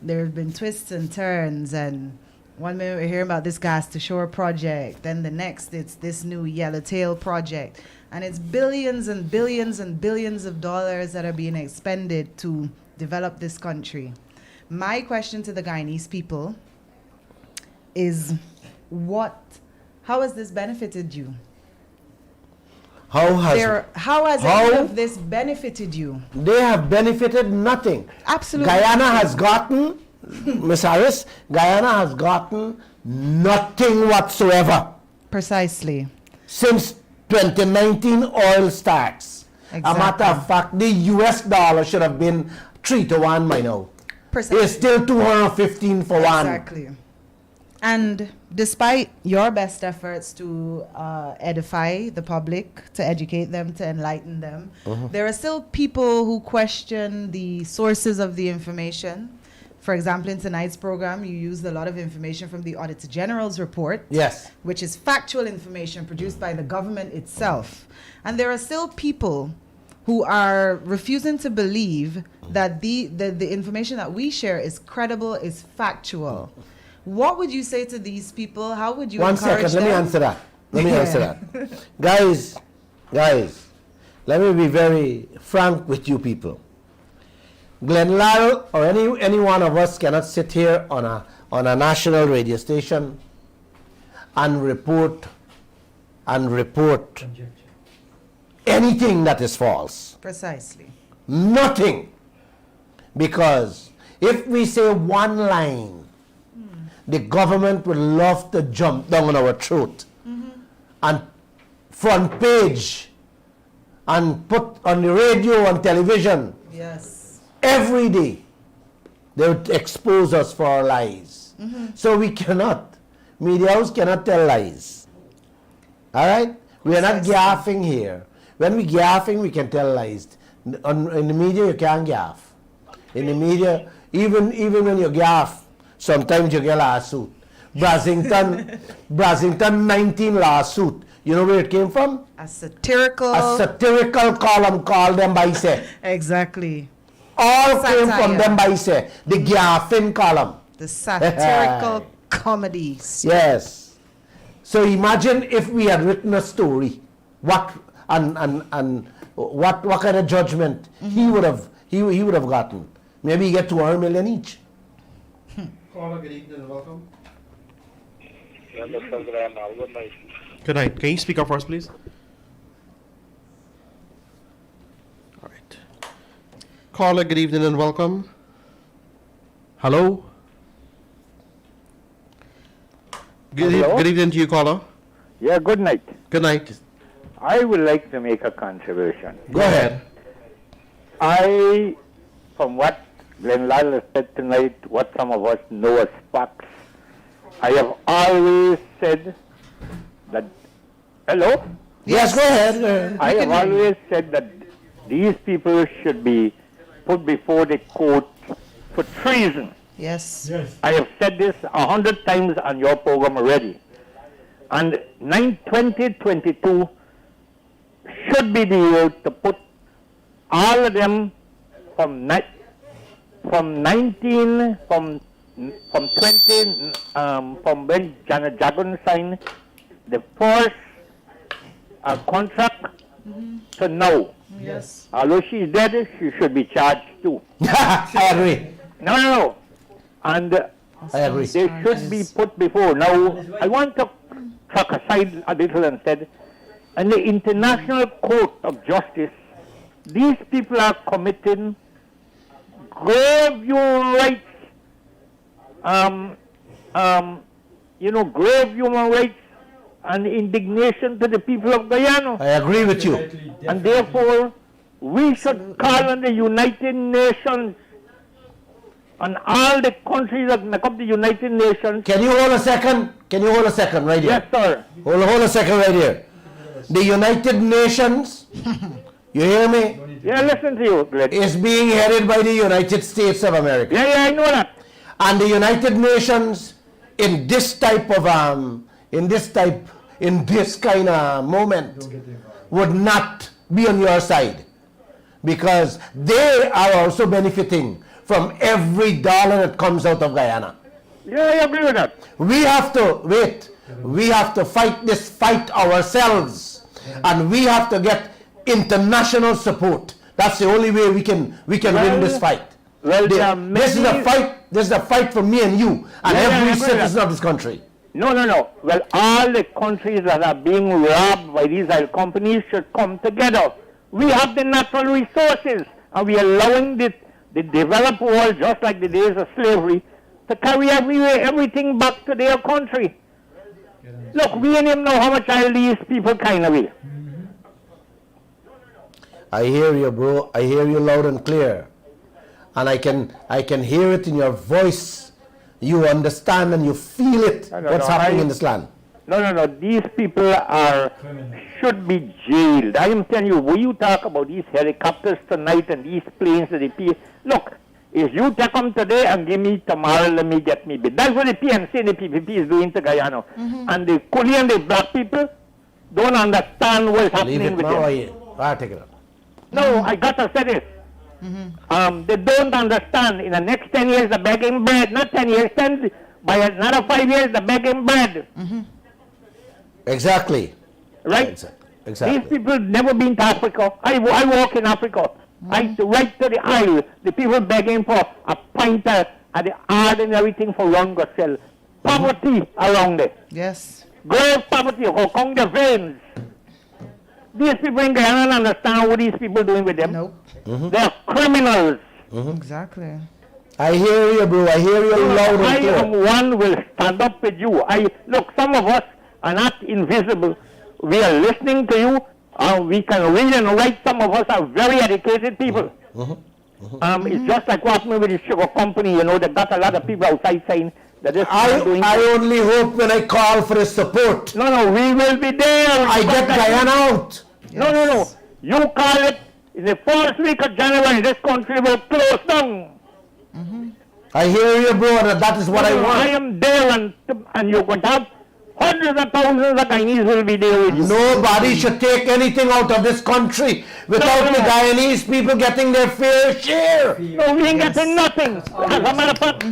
there have been twists and turns, and one minute we're hearing about this gas to shore project, then the next it's this new yellowtail project, and it's billions and billions and billions of dollars that are being expended to develop this country. My question to the Guyanese people is, how has this benefited you? How has any of this benefited you? They have benefited nothing. Absolutely. Guyana has gotten, Ms. Harris, Guyana has gotten nothing whatsoever. Precisely. Since 2019 oil starts. Exactly. A matter of fact, the US dollar should have been 3 to 1 by now. Precisely. It's still 215 for one. Exactly. And despite your best efforts to edify the public, to educate them, to enlighten them, there are still people who question the sources of the information. For example, in tonight's program, you used a lot of information from the Auditor General's report, Yes. which is factual information produced by the government itself. And there are still people who are refusing to believe that the information that we share is credible, is factual. What would you say to these people? How would you encourage them? Let me answer that. Guys, let me be very frank with you people. Glenn Lall or any one of us cannot sit here on a national radio station and report Conjecture. anything that is false. Precisely. Nothing. Because if we say one line, the government would love to jump down on our throat and front page and put on the radio and television Yes. every day. They would expose us for our lies. So we cannot, media house cannot tell lies. All right? We are not Precisely. gaffing here. When we gaffing, we can tell lies. In the media, you can't gaff. In the media, even when you gaff, Sometimes you get a lawsuit. Brasington 19 lawsuit. You know where it came from? A satirical. A satirical column called them by say. Exactly. All came from Satire. them by say. The Gaffin column. The satirical comedies. Yes. So imagine if we had written a story, what and what kind of judgment he would have gotten. Maybe he get 200 million each. Caller, good evening and welcome. Good night. Can you speak up for us, please? All right. Caller, good evening and welcome. Hello? Hello? Good evening to you, caller. Yeah, good night. Good night. I would like to make a contribution. Go ahead. From what Glenn Lall has said tonight, what some of us know as facts, I have always said that, hello? Yes, go ahead. I have always said that these people should be put before the court for treason. Yes. I have said this 100 times on your program already. And 2022 should be the year to put all of them from 20, from when Janet Jackson signed the first contract to now. Yes. Although she's dead, she should be charged too. I agree. No. And I agree. they should be put before. Now, I want to truck aside a little and said, in the International Court of Justice, these people are committing grave human rights, grave human rights and indignation to the people of Guyana. I agree with you. And therefore, we should call on the United Nations and all the countries that make up the United Nations. Can you hold a second? Can you hold a second right here? Yes, sir. Hold a second right here. The United Nations, you hear me, Yeah, listen to you, Glenn. is being headed by the United States of America. Yeah, I know that. And the United Nations in this type of in this kind of moment would not be on your side, because they are also benefiting from every dollar that comes out of Guyana. Yeah, I agree with that. We have to fight this fight ourselves, and we have to get international support. That's the only way we can win this fight. Well, there are This is many- a fight. This is a fight for me and you and Yeah, I every agree with citizen that. of this country. No. Well, all the countries that are being robbed by these oil companies should come together. We have the natural resources, and we are allowing the developed world, just like the days of slavery, to carry everything back to their country. Look, we ain't even know how much oil these people kind of will. I hear you, bro. I hear you loud and clear, and I can hear it in your voice. You understand and you feel it. What's happening in this land? No. These people should be jailed. I am telling you, when you talk about these helicopters tonight and these planes that they pay, look, if you take them today and give me tomorrow, let me get me bid. That's what the PNC and the PPP is doing to Guyana. And the Coolie and the black people don't understand what's Leave happening it with now. them. I'll take it up. No, I got to say this. They don't understand. In the next 10 years, they're begging bread. Not 10 years, 10, by another 5 years, they're begging bread. Exactly. Right? Exactly. These people never been to Africa. I walk in Africa. Right to the aisle. The people begging for a pint at the hard and everything for run go sell. Poverty around there. Yes. Grave poverty. How come the veins? These people in Guyana don't understand what these people doing with them. Nope. They're criminals. Exactly. I hear you, bro. I hear you loud and I clear. am one will stand up with you. Look, some of us are not invisible. We are listening to you. We can read and write. Some of us are very educated people. It's just like what happened with the sugar company. You know, they got a lot of people outside saying that this is doing. I only hope when I call for the support, No, we will be there. I get Guyana out. No. You call it in the first week of January. This country will close down. I hear you, bro, and that is what I I want. am there, and you're going to have hundreds of thousands of Guyanese will be there with you. Nobody should take anything out of this country without No. the Guyanese people getting their fair share. No, we ain't getting nothing. As a matter of fact,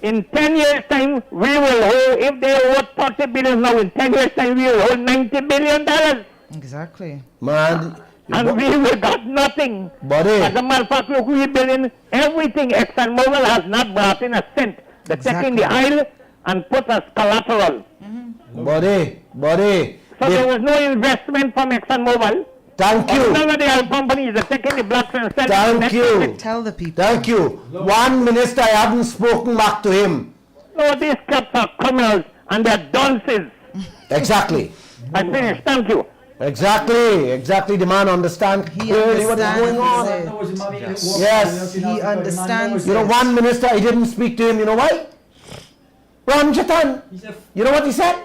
in 10 years' time, we will hold, if they hold 40 billion now, in 10 years' time, we will hold $90 billion. Exactly. Man, And we will got nothing. buddy, As a matter of fact, look, we building everything. ExxonMobil has not brought in a cent. They're taking the oil and put as collateral. buddy. So there was no investment from ExxonMobil. Thank Or you. none of the oil companies are taking the blocks and selling Thank them. you. Tell the people. Thank you. One minister, I haven't spoken back to him. No, these cats are criminals and they're dunces. Exactly. I finished. Thank you. Exactly. The man understands He clearly what is understands going on. it. Yes. He understands You know, it. one minister, I didn't speak to him. You know why? Ranjatan. You know what he said?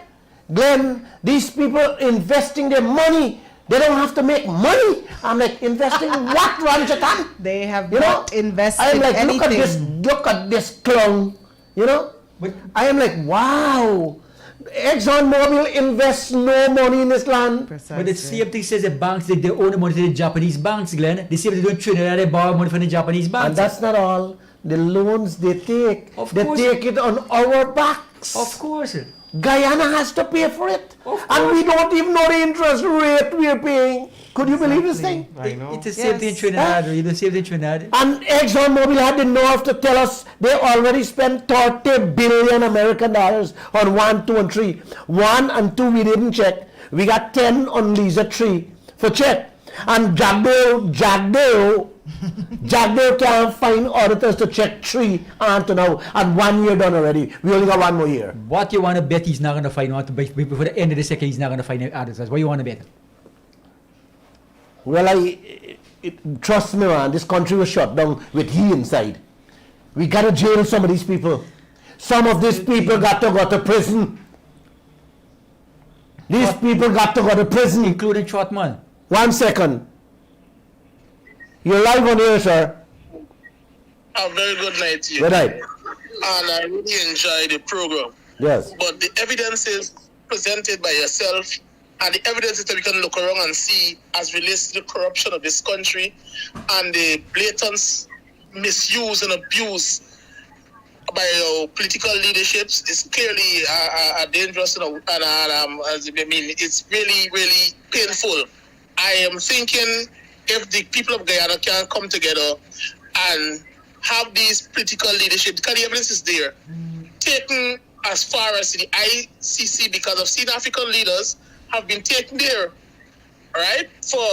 Glenn, these people investing their money, they don't have to make money. I'm like, investing what, Ranjatan? They have You know, not invested I'm like, anything. look at this clown. You know? But I am like, wow. ExxonMobil invests no money in this land. Precisely. But the same thing says the banks, they own the money to the Japanese banks, Glenn. The same thing they don't Trinidad, they borrow money from the Japanese banks. And that's not all. The loans they take, Of they course. take it on our backs. Of course. Guyana has to pay for it. Of And we don't even know the interest rate we're paying. Could you believe this thing? It's the same thing in Yes. Trinidad, you the same thing in Trinidad. And ExxonMobil had the nerve to tell us they already spent 30 billion American dollars on 1, 2, and 3. 1 and 2 we didn't check. We got 10 on Lisa 3 for check. And Jagdeo can't find auditors to check 3 until now. And 1 year done already. We only got 1 more year. What you want to bet he's not going to find out before the end of the second, he's not going to find out others. What you want to bet? Well, trust me, man, this country was shut down with he inside. We got to jail some of these people. Some of these people got to go to prison. These people got to go to prison. Including Trotman. 1 second. You're live on here, sir. A very good night to you. Good night. And I really enjoy the program. Yes. But the evidence is presented by yourself, and the evidence is that we can look around and see as relates to the corruption of this country and the blatant misuse and abuse by political leaderships is clearly a dangerous and it's really, really painful. I am thinking if the people of Guyana can come together and have these political leadership, because the evidence is there, taken as far as the ICC, because I've seen African leaders have been taken there, right, for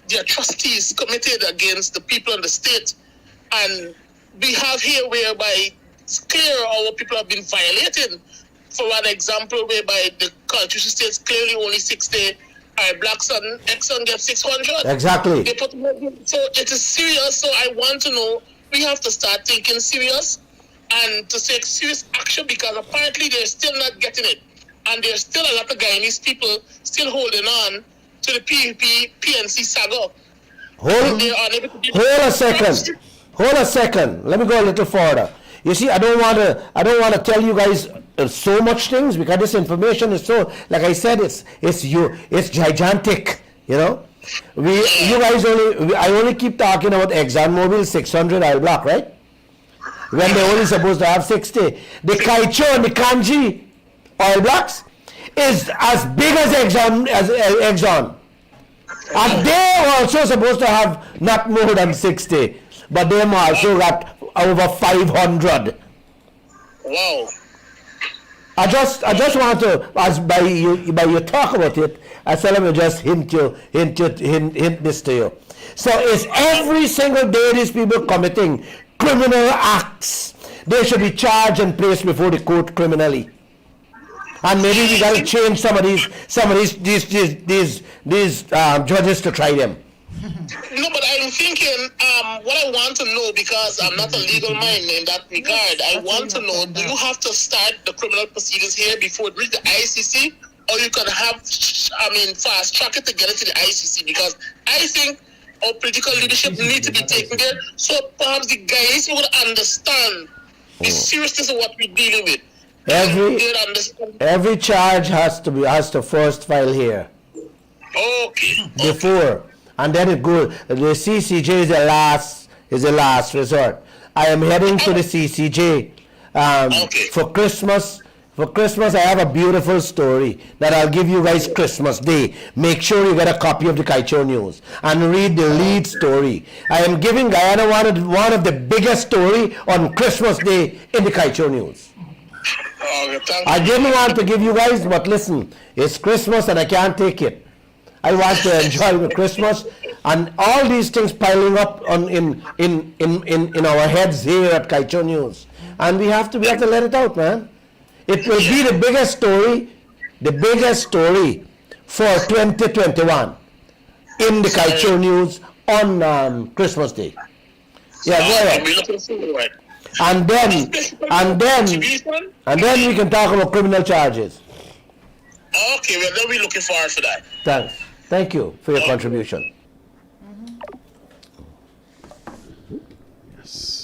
the atrocities committed against the people and the state. And we have here whereby it's clear our people have been violated. For one example, whereby the Constitution states clearly only 60 blacks and Exxon get 600. Exactly. They put, so it is serious. So I want to know, we have to start thinking serious and to take serious action, because apparently they're still not getting it. And there's still a lot of Guyanese people still holding on to the PPP, PNC saga. Hold a second. Let me go a little further. You see, I don't want to tell you guys so much things, because this information is so, like I said, it's gigantic. You know, I only keep talking about ExxonMobil 600 oil block, right? When they're only supposed to have 60. The Kaieteur and the Kanji oil blocks is as big as Exxon. And they're also supposed to have not more than 60. But they also got over 500. Wow. I just want to, as by you talk about it, I said let me just hint this to you. So it's every single day these people committing criminal acts. They should be charged and placed before the court criminally. And maybe we got to change some of these judges to try them. No, but I'm thinking, what I want to know, because I'm not a legal mind in that regard, I want to know, do you have to start the criminal proceedings here before it reaches the ICC, or you can have, fast track it to get it to the ICC? Because I think our political leadership need to be taken there, so perhaps the guys will understand the seriousness of what we're dealing with. Every They don't understand. every charge has to first file here Okay. before, and then it goes. The CCJ is the last resort. I am heading to the CCJ Okay. for Christmas. For Christmas, I have a beautiful story that I'll give you guys Christmas Day. Make sure you get a copy of the Kaieteur News and read the lead story. I am giving Guyana one of the biggest story on Christmas Day in the Kaieteur News. Okay, thank I you. didn't want to give you guys, but listen, it's Christmas and I can't take it. I want to enjoy the Christmas and all these things piling up in our heads here at Kaieteur News, and we have to let it out, man. It will be the biggest story for 2021 in the Kaieteur News on Christmas Day. Yeah, go ahead. We're looking forward. And then we can talk about criminal charges. Okay, well, then we're looking forward for that. Thanks. Thank you for your contribution.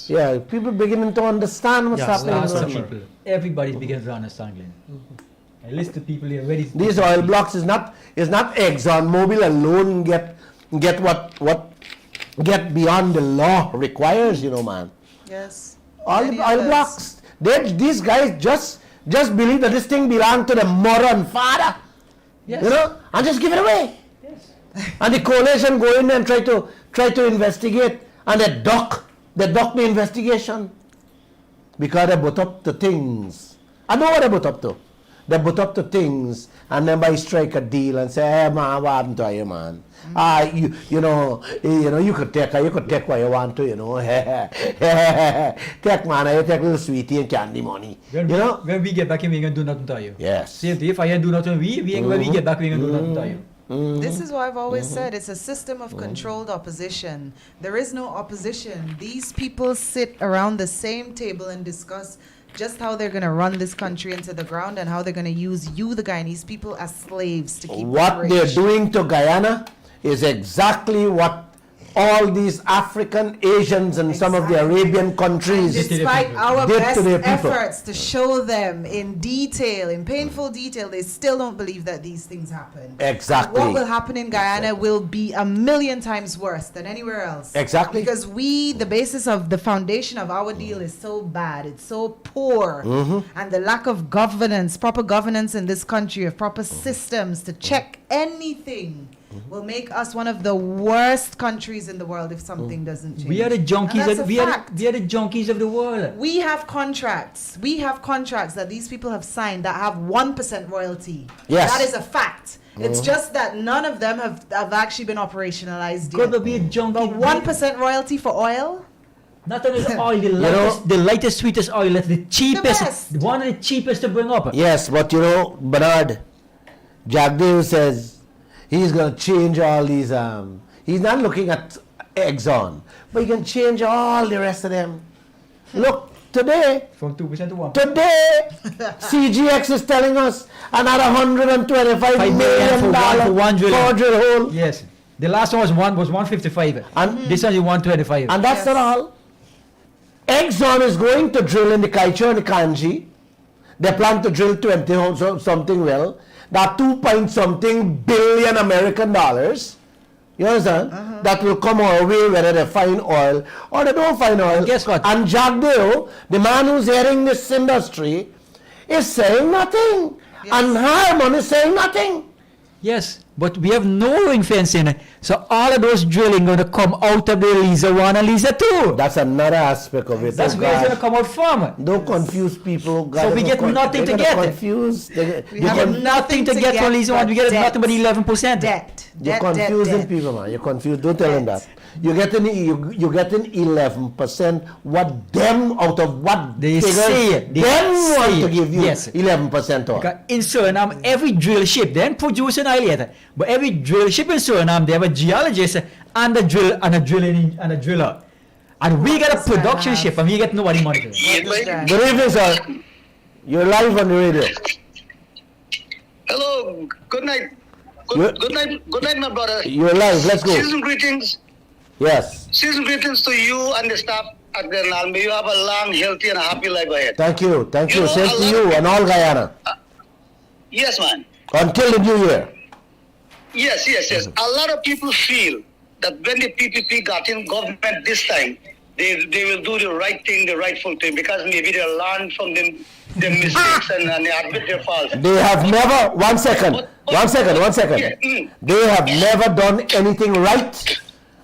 Yeah, people beginning to understand what's happening. in Lots the of country. people. Everybody's beginning to understand, Glenn. I list the people here ready. These oil blocks is not Exxon Mobil alone get beyond the law requires, man. Yes. All the Many oil others. blocks, these guys just believe that this thing belongs to the mother and father, Yes. and just give it away. Yes. And the coalition go in and try to investigate, and they duck the investigation because they put up to things. I know what they put up to. They put up to things, and then by strike a deal and say, "Hey man, what happened to you, man? You could take what you want to, Take man, you take little sweetie and candy money, When we get back in, we ain't gonna do nothing to you. Yes. Same thing. If I ain't do nothing, when we get back, we ain't gonna do nothing to you. This is what I've always said. It's a system of controlled opposition. There is no opposition. These people sit around the same table and discuss just how they're going to run this country into the ground and how they're going to use you, the Guyanese people, as slaves to keep What them they're rich. doing to Guyana is exactly what all these African, Asians, and some of the Arabian countries Despite our did to best their people. efforts to show them in detail, in painful detail, they still don't believe that these things happen. Exactly. And what will happen in Guyana will be 1,000,000 times worse than anywhere else. Exactly. Because the basis of the foundation of our deal is so bad, it's so poor, and the lack of governance, proper governance in this country, of proper systems to check anything, will make us one of the worst countries in the world if something doesn't change. We are the junkies. And that's a fact. We are the junkies of the world. We have contracts. We have contracts that these people have signed that have 1% royalty. Yes. That is a fact. It's just that none of them have actually been operationalized God, yet. but we a junkie. But 1% royalty for oil? Not only the oil, the lightest, sweetest oil. That's the cheapest. best. One of the cheapest to bring up. Yes, but Bernard, Jagdeo says he's going to change all these. He's not looking at Exxon, but he can change all the rest of them. Look, today, From 2% to 1%. Today, CGX is telling us another $125 $5 million for one drill. for a drill hole. Yes. The last one was 155. And- This one is 125. And that's not all. Exxon is going to drill in the Kaieteur and the Kanji. They plan to drill 20 or something well. That 2-point-something billion American dollars. You understand? That will come our way whether they find oil or they don't find oil. And guess what? And Jagdeo, the man who's heading this industry, is saying nothing. Yes. And Harmon is saying nothing. Yes, but we have no ring fencing. So all of those drilling going to come out of the Lisa 1 and Lisa 2. That's another aspect of it. That's Oh, where it's going God. to come out from. Don't confuse people. God, So we they're get gonna nothing they're to gonna get. Confuse. They We you have con- Nothing to get from Lisa 1. We get debt. nothing but 11%. Debt. You're Debt, confusing debt. people, man. You're confused. Don't tell them that. You're getting 11%. What them out of what They figures say it. They them say want to it. give you Yes. 11% on. Because in Suriname, every drill ship then produce an oil yet. But every drill ship in Suriname, they have a geologist and a driller. And we get a does that production have? ship and we get nobody money for it. What is that? Good evening, sir. You're live on the radio. Hello, good night. Good- Good night, my brother. You're live. Let's go. Season greetings Yes. to you and the staff at Glenal. May you have a long, healthy, and happy life ahead. Thank you. Thank You you. know, Same a to lot you of- and all Guyana. Yes, man. Until the new year. Yes. A lot of people feel that when the PPP got in government this time, they will do the right thing, the rightful thing, because maybe they learn from them mistakes and they admit their faults. They have never, one second. Yeah, They have never done anything right.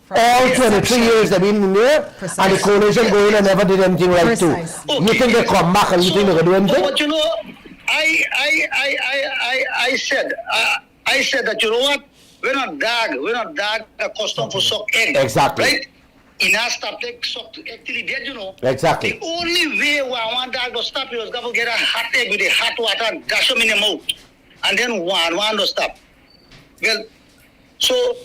All 23 years they've been in there, and the Precise. coalition going and never did anything right too. Precise. You think they come back and you think they're going to do anything? But you know, I said that, you know what? We're not dog accustomed for suck egg. Exactly. Right? In our stop take suck actually dead, you know. Exactly. The only way one dog to stop it was to get a hot egg with a hot water and dash them in the mouth. And then one to stop. Well, so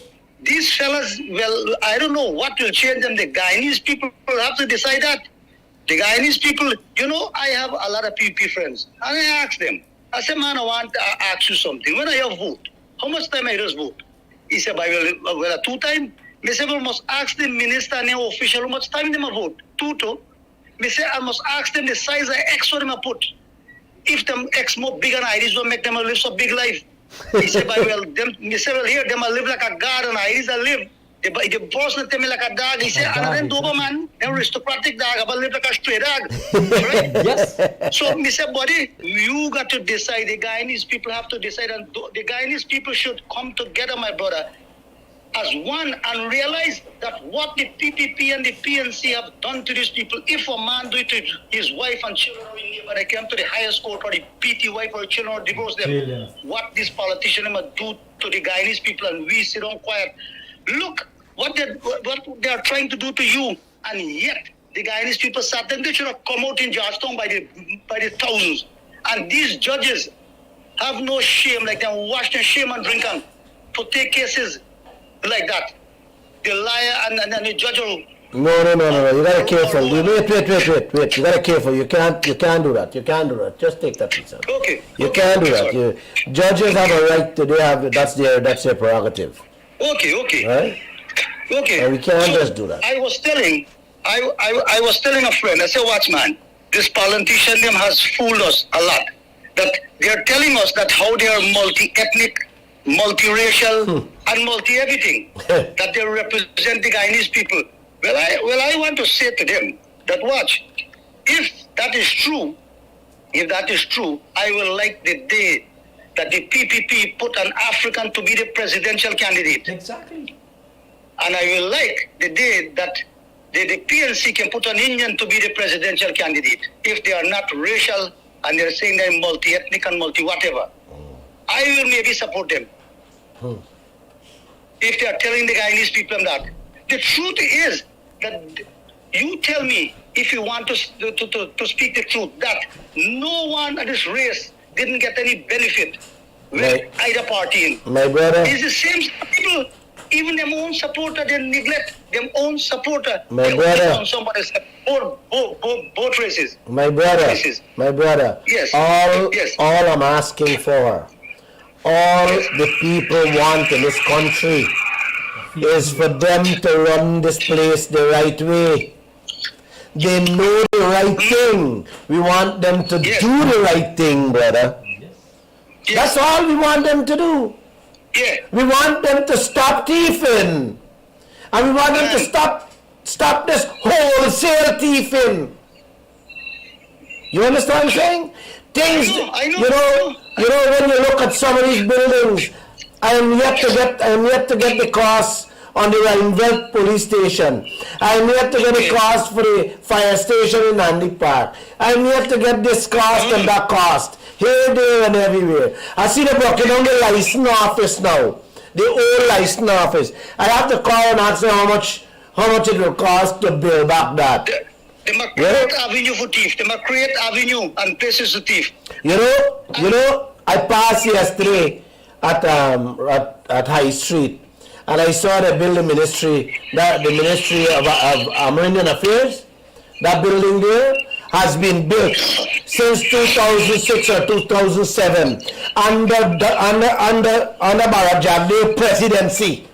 these fellas, well, I don't know what will change them. The Guyanese people have to decide that. The Guyanese people, you know, I have a lot of PP friends. And I ask them, I say, man, I want to ask you something. When I have vote, how much time I just vote? He said, well, 2 times. Me say, well, must ask the minister and the official how much time they vote. 2. Me say, I must ask them the size of X what them put. If them X more big and Irish don't make them live so big life. He said, well, here, them live like a god and Irish live. The boss not tell me like a dog. He said, and then Doberman, them aristocratic dog, but live like a stray dog. Right? Yes. So, me say, buddy, you got to decide. The Guyanese people have to decide. And the Guyanese people should come together, my brother, as one and realize that what the PPP and the PNC have done to these people, if a man do it to his wife and children, but they come to the highest court or the PT wife or children or divorce them, Brilliant. what this politician must do to the Guyanese people, and we sit on quiet. Look what they are trying to do to you, and yet the Guyanese people sat them. They should have come out in Georgetown by the thousands. And these judges have no shame, like they wash their shame and drink them to take cases like that. The liar and the judge will. No. You gotta careful. Wait. You gotta careful. You can't do that. Just take that piece out. Okay. You can't do that. Judges have a right to. That's their prerogative. Okay. Right? Okay. And we can't just do that. I was telling a friend. I said, watch, man. This politician them has fooled us a lot. That they're telling us that how they are multi-ethnic, multiracial, and multi-everything. That they represent the Guyanese people. Well, I want to say to them that watch, if that is true, I will like the day that the PPP put an African to be the presidential candidate. Exactly. And I will like the day that the PNC can put an Indian to be the presidential candidate if they are not racial and they're saying they're multi-ethnic and multi-whatever. I will maybe support them. If they are telling the Guyanese people that. The truth is that you tell me, if you want to speak the truth, that no one at this race didn't get any benefit with either party in. My brother. It's the same people. Even them own supporter, they neglect them own supporter. My they brother. on somebody both races. My brother. Yes. All I'm asking for, all the people want in this country is for them to run this place the right way. They know the right thing. We want them to do the right thing, brother. That's all we want them to do. Yeah. We want them to stop thieving. And we want them to stop this wholesale thieving. You understand what I'm saying? Things, I know. you know, when you look at some of these buildings, I am yet to get the cost on the Rhineveld police station. I am yet to get the cost for the fire station in Andy Park. I am yet to get this cost and that cost. Here, there, and everywhere. I see the broken down the license office now. The old license office. I have to call and ask them how much it will cost to build back that. They must create avenue for thief. They must create avenue and places to thief. You know, I passed yesterday at High Street, and I saw the building ministry, the Ministry of American Affairs. That building there has been built since 2006 or 2007 under Barajade presidency.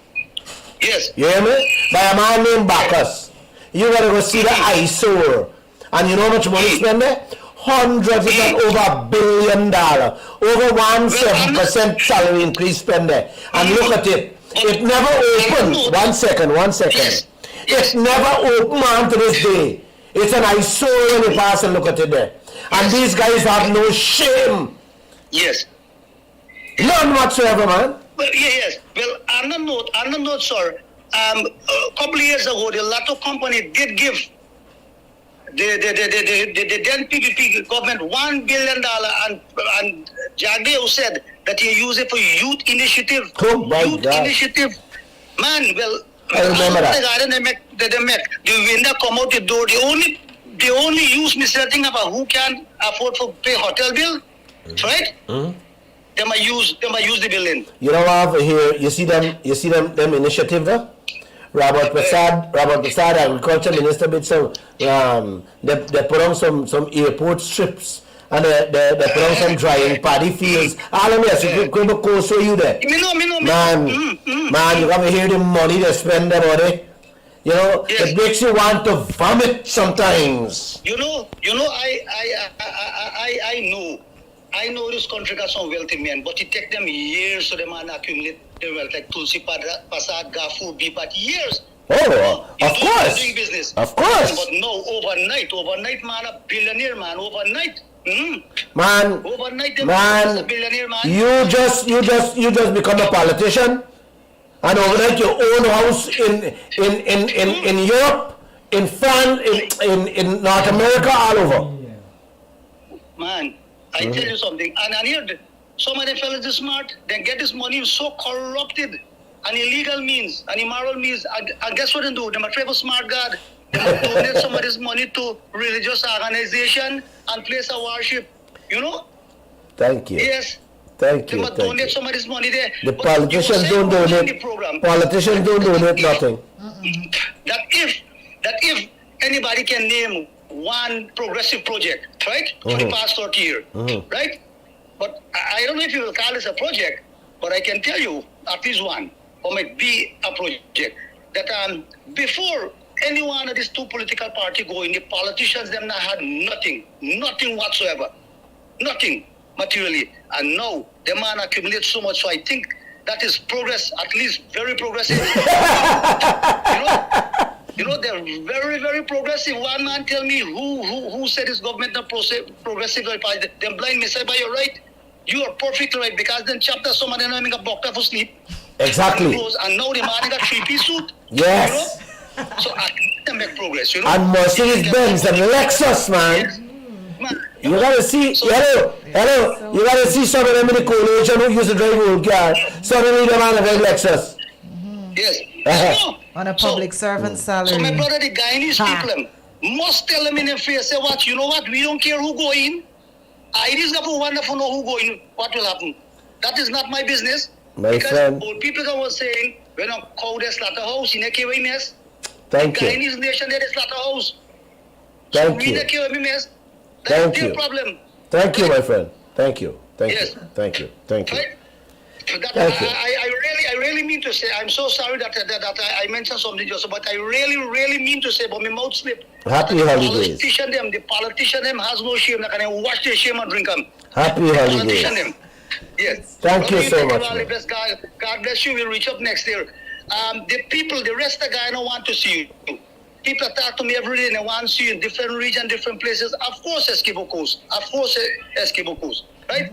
Yes. You hear me? By a man named Bacchus. You gotta go see the eyesore. And you know how much money spent there? Hundreds, if not over $1 billion. Over 1.7% salary increase spent there. And look at it. It never opened. One second. It never opened on to this day. It's an eyesore when you pass and look at it there. And these guys have no shame. Yes. None whatsoever, man. Well, yes. Well, on the note, sir, a couple of years ago, the Lotto company did give the then PPP government $1 billion, and Jagdeo said that he used it for youth initiative. Oh my God. Initiative. Man, well, I remember that. The window come out the door. They only use Mr. Thing about who can afford to pay hotel bill, right? They might use the building. You know over here, you see them initiative there? Robert Prasad, Agriculture Minister, did some, they put on some airport strips, and they put on some drying paddy fields. All of this, you could go show you there. Man, you come hear the money they spend there, buddy. You know, yes. It makes you want to vomit sometimes. You know, I know this country got some wealthy men, but it take them years so they man accumulate their wealth, like Tulsi Prasad, Gafu, Bipat, years. Oh, of course. Doing business. Of course. But no, overnight, man, a billionaire, man, overnight. Man, Overnight, man, a billionaire, man. you just become a politician, and overnight your own house in Europe, in France, in North America, all over. Man, I tell you something, and here, some of the fellas are smart, they get this money so corrupted, and illegal means, and immoral means, and guess what they do? They might travel smart God. They might donate some of this money to religious organization and place of worship, you know? Thank you. Yes. Thank They you. might Thank donate you. some of this money there. The But politicians you don't say donate. the program, Politicians don't donate nothing. that if anybody can name one progressive project, right, for the past 30 years, right? But I don't know if you will call this a project, but I can tell you at least one, or might be a project, that before any one of these two political parties go in, the politicians them not had nothing whatsoever, nothing materially, and now the man accumulates so much. So I think that is progress, at least very progressive. You know, they're very, very progressive. One man tell me who said his government not progressive. Them blind me say, but you're right. You are perfectly right, because then chapter some of them having a buck for sleep. Exactly. And now the man got 3-piece suit. Yes. You know? So I think they make progress, you know. And Mercedes Benz and Lexus, man. Yes. Man, You gotta see, hello. You gotta see some of them in the coalition who used to drive old car. Some of them on a very Lexus. Yes. So, On a public servant salary. so my brother, the Guyanese people must tell them in their face, say what, you know what, we don't care who go in. It is wonderful know who go in, what will happen. That is not my business. My because friend. old people that was saying, when I call the slaughterhouse in a KW mess, Thank you. Guyanese nation there is slaughterhouse. Thank we you. the KW mess. Thank That's you. their problem. Thank you, my friend. Thank you. Thank Yes. you. Thank you. Thank you. Right? That, Thank you. I really mean to say, I'm so sorry that I mentioned something just, but I really mean to say, but my mouth slipped. Happy holidays. The politician them has no shame. They can wash their shame and drink them. Happy Politician holidays. them. Yes. Thank you Okay, so much, all the man. best, God bless you. We'll reach up next year. The people, the rest of the guy don't want to see you. People talk to me every day and they want to see you in different regions, different places. Of course, Esquibo Coast. Of course, Esquibo Coast. Right?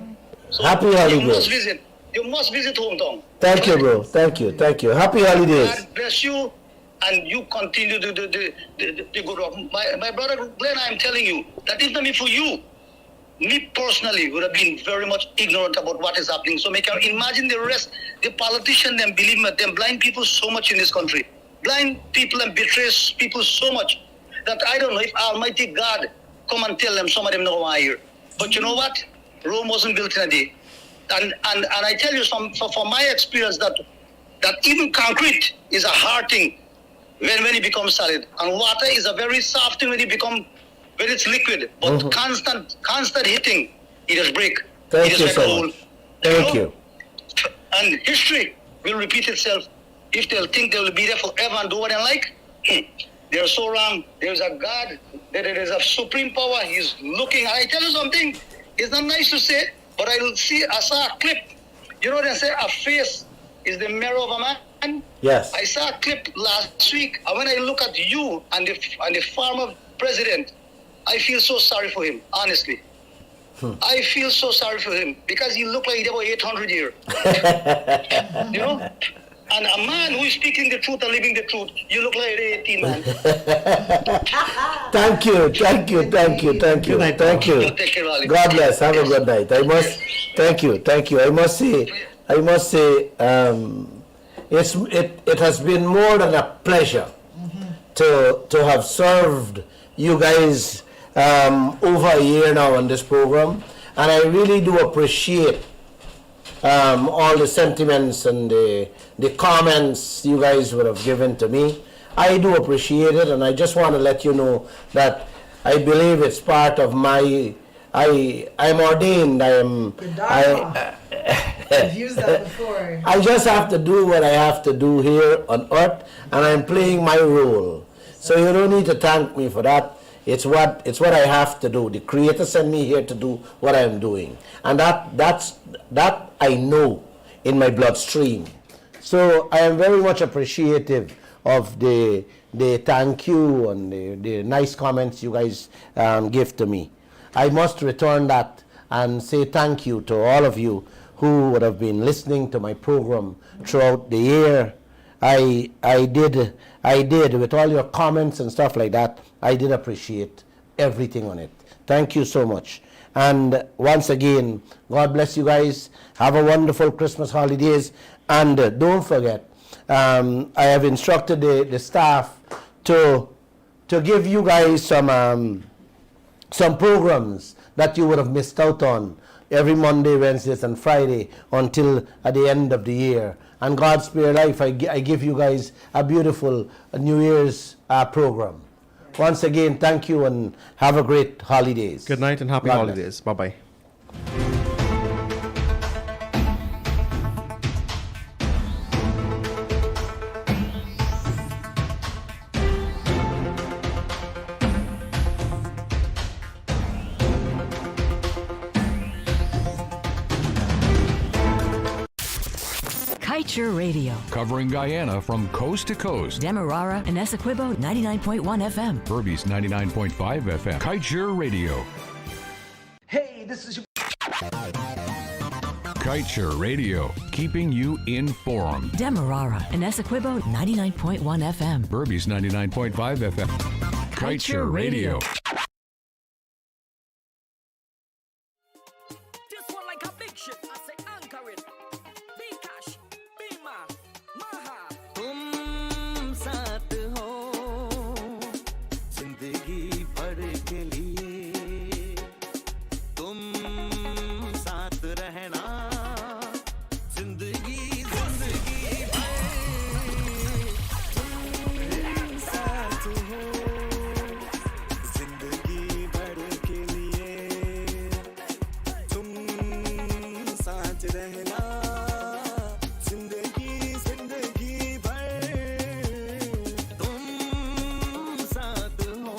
So Happy you must holidays. visit. You must visit hometown. Thank you, bro. Thank you. Thank you. Happy holidays. God bless you, and you continue the good work. My brother Glenn, I'm telling you that if not for you, me personally would have been very much ignorant about what is happening. So make you imagine the rest, the politicians, them believe me, them blind people so much in this country. Blind people and betray people so much that I don't know if Almighty God come and tell them some of them no want to hear. But you know what? Rome wasn't built in a day. And I tell you from my experience that even concrete is a hard thing when it becomes solid, and water is a very soft thing when it's liquid. But constant hitting, it just break. Thank it you just so like a hole. much. Thank know? you. And history will repeat itself. If they'll think they will be there forever and do what they like, they They're so wrong. There's a God, there is a supreme power. He's looking. I tell you something, it's not nice to say, but I saw a clip. You know, they say a face is the mirror of a man. Yes. I saw a clip last week, and when I look at you and the former president, I feel so sorry for him, honestly. I feel so sorry for him because he looked like he was 800 years. You know? And a man who is speaking the truth and living the truth, you look like 18, man. Thank you. Thank you. Take care, Ali. God bless. Have a good night. Thank you. I must say, it has been more than a pleasure to have served you guys over a year now on this program, and I really do appreciate all the sentiments and the comments you guys would have given to me. I do appreciate it, and I just want to let you know that I believe it's part of my. I'm ordained. I've used that before. I just have to do what I have to do here on earth, and I'm playing my role. So you don't need to thank me for that. It's what I have to do. The Creator sent me here to do what I'm doing, and that I know in my bloodstream. So I am very much appreciative of the thank you and the nice comments you guys give to me. I must return that and say thank you to all of you who would have been listening to my program throughout the year. I did with all your comments and stuff like that. I did appreciate everything on it. Thank you so much. And once again, God bless you guys. Have a wonderful Christmas holidays. And don't forget, I have instructed the staff to give you guys some programs that you would have missed out on every Monday, Wednesdays, and Friday until at the end of the year. And God spare life, I give you guys a beautiful New Year's program. Once again, thank you and have a great holidays. Good night and happy holidays. Bye-bye. Kaieteur Radio. Covering Guyana from coast to coast. Demerara and Essequibo 99.1 FM. Berbice 99.5 FM. Kaieteur Radio. Hey, this is your... Kaieteur Radio. Keeping you informed. Demerara and Essequibo 99.1 FM. Berbice 99.5 FM. Kaieteur Radio. This one like a big ship. I say anchor it. Be cash. Be man. Maha. तुम साथ हो जिंदगी भर के लिए तुम साथ रहना जिंदगी जिंदगी भर तुम साथ हो जिंदगी भर के लिए तुम साथ रहना जिंदगी जिंदगी भर तुम साथ हो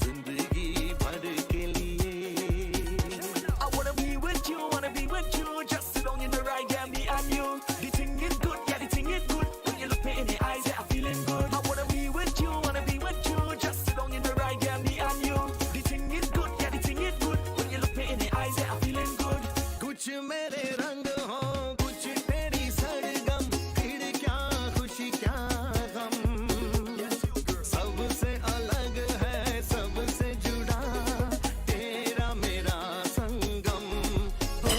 जिंदगी भर के लिए I wanna be with you, just sit down in the right and me and you. The thing is good, yeah, the thing is good. When you look me in the eyes, yeah, I'm feeling good. I wanna be with you, just sit down in the right and me and you. The thing is good, yeah, the thing is good. When you look me in the eyes, yeah, I'm feeling good. कुछ मेरे रंग हो, कुछ तेरी सरगम, फिर क्या खुशी क्या गम. सबसे अलग है, सबसे जुड़ा, तेरा मेरा संगम. हो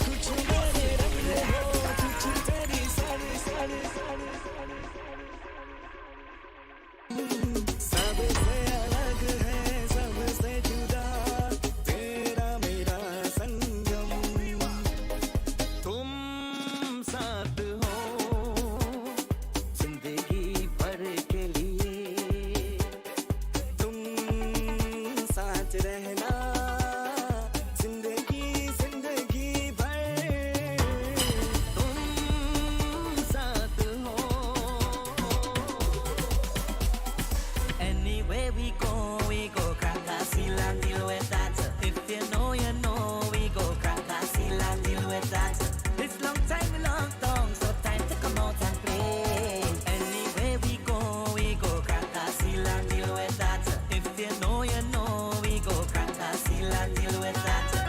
कुछ मेरे रंग हो, कुछ तेरी सरगम. सबसे अलग है, सबसे जुदा, तेरा मेरा संगम. तुम साथ हो जिंदगी भर के लिए तुम साथ रहना जिंदगी जिंदगी भर तुम साथ हो Anywhere we go crack a seal and deal with that. If you know, we go crack a seal and deal with that. It's long time we long tongue, so time to come out and play. Anywhere we go crack a seal and deal with that. If you know, we go crack a seal and deal with that.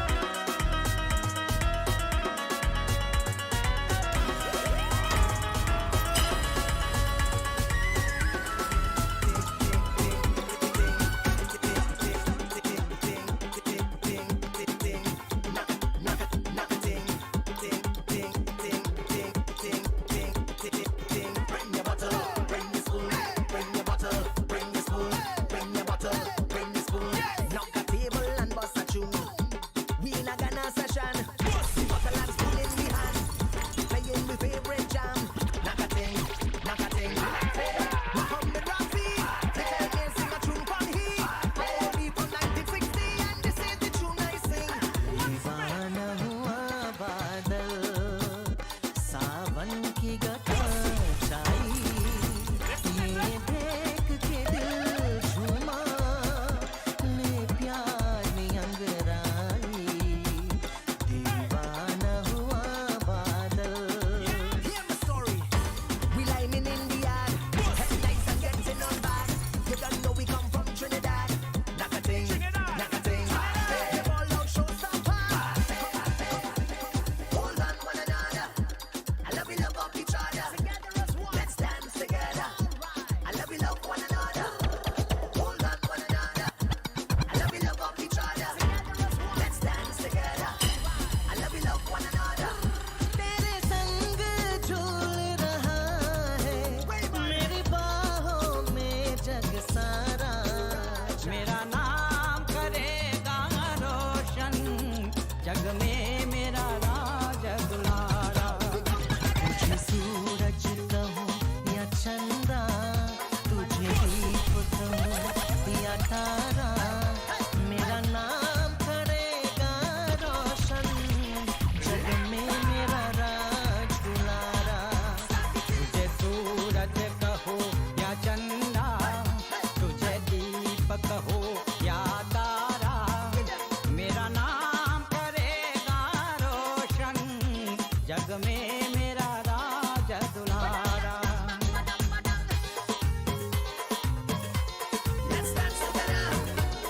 कहो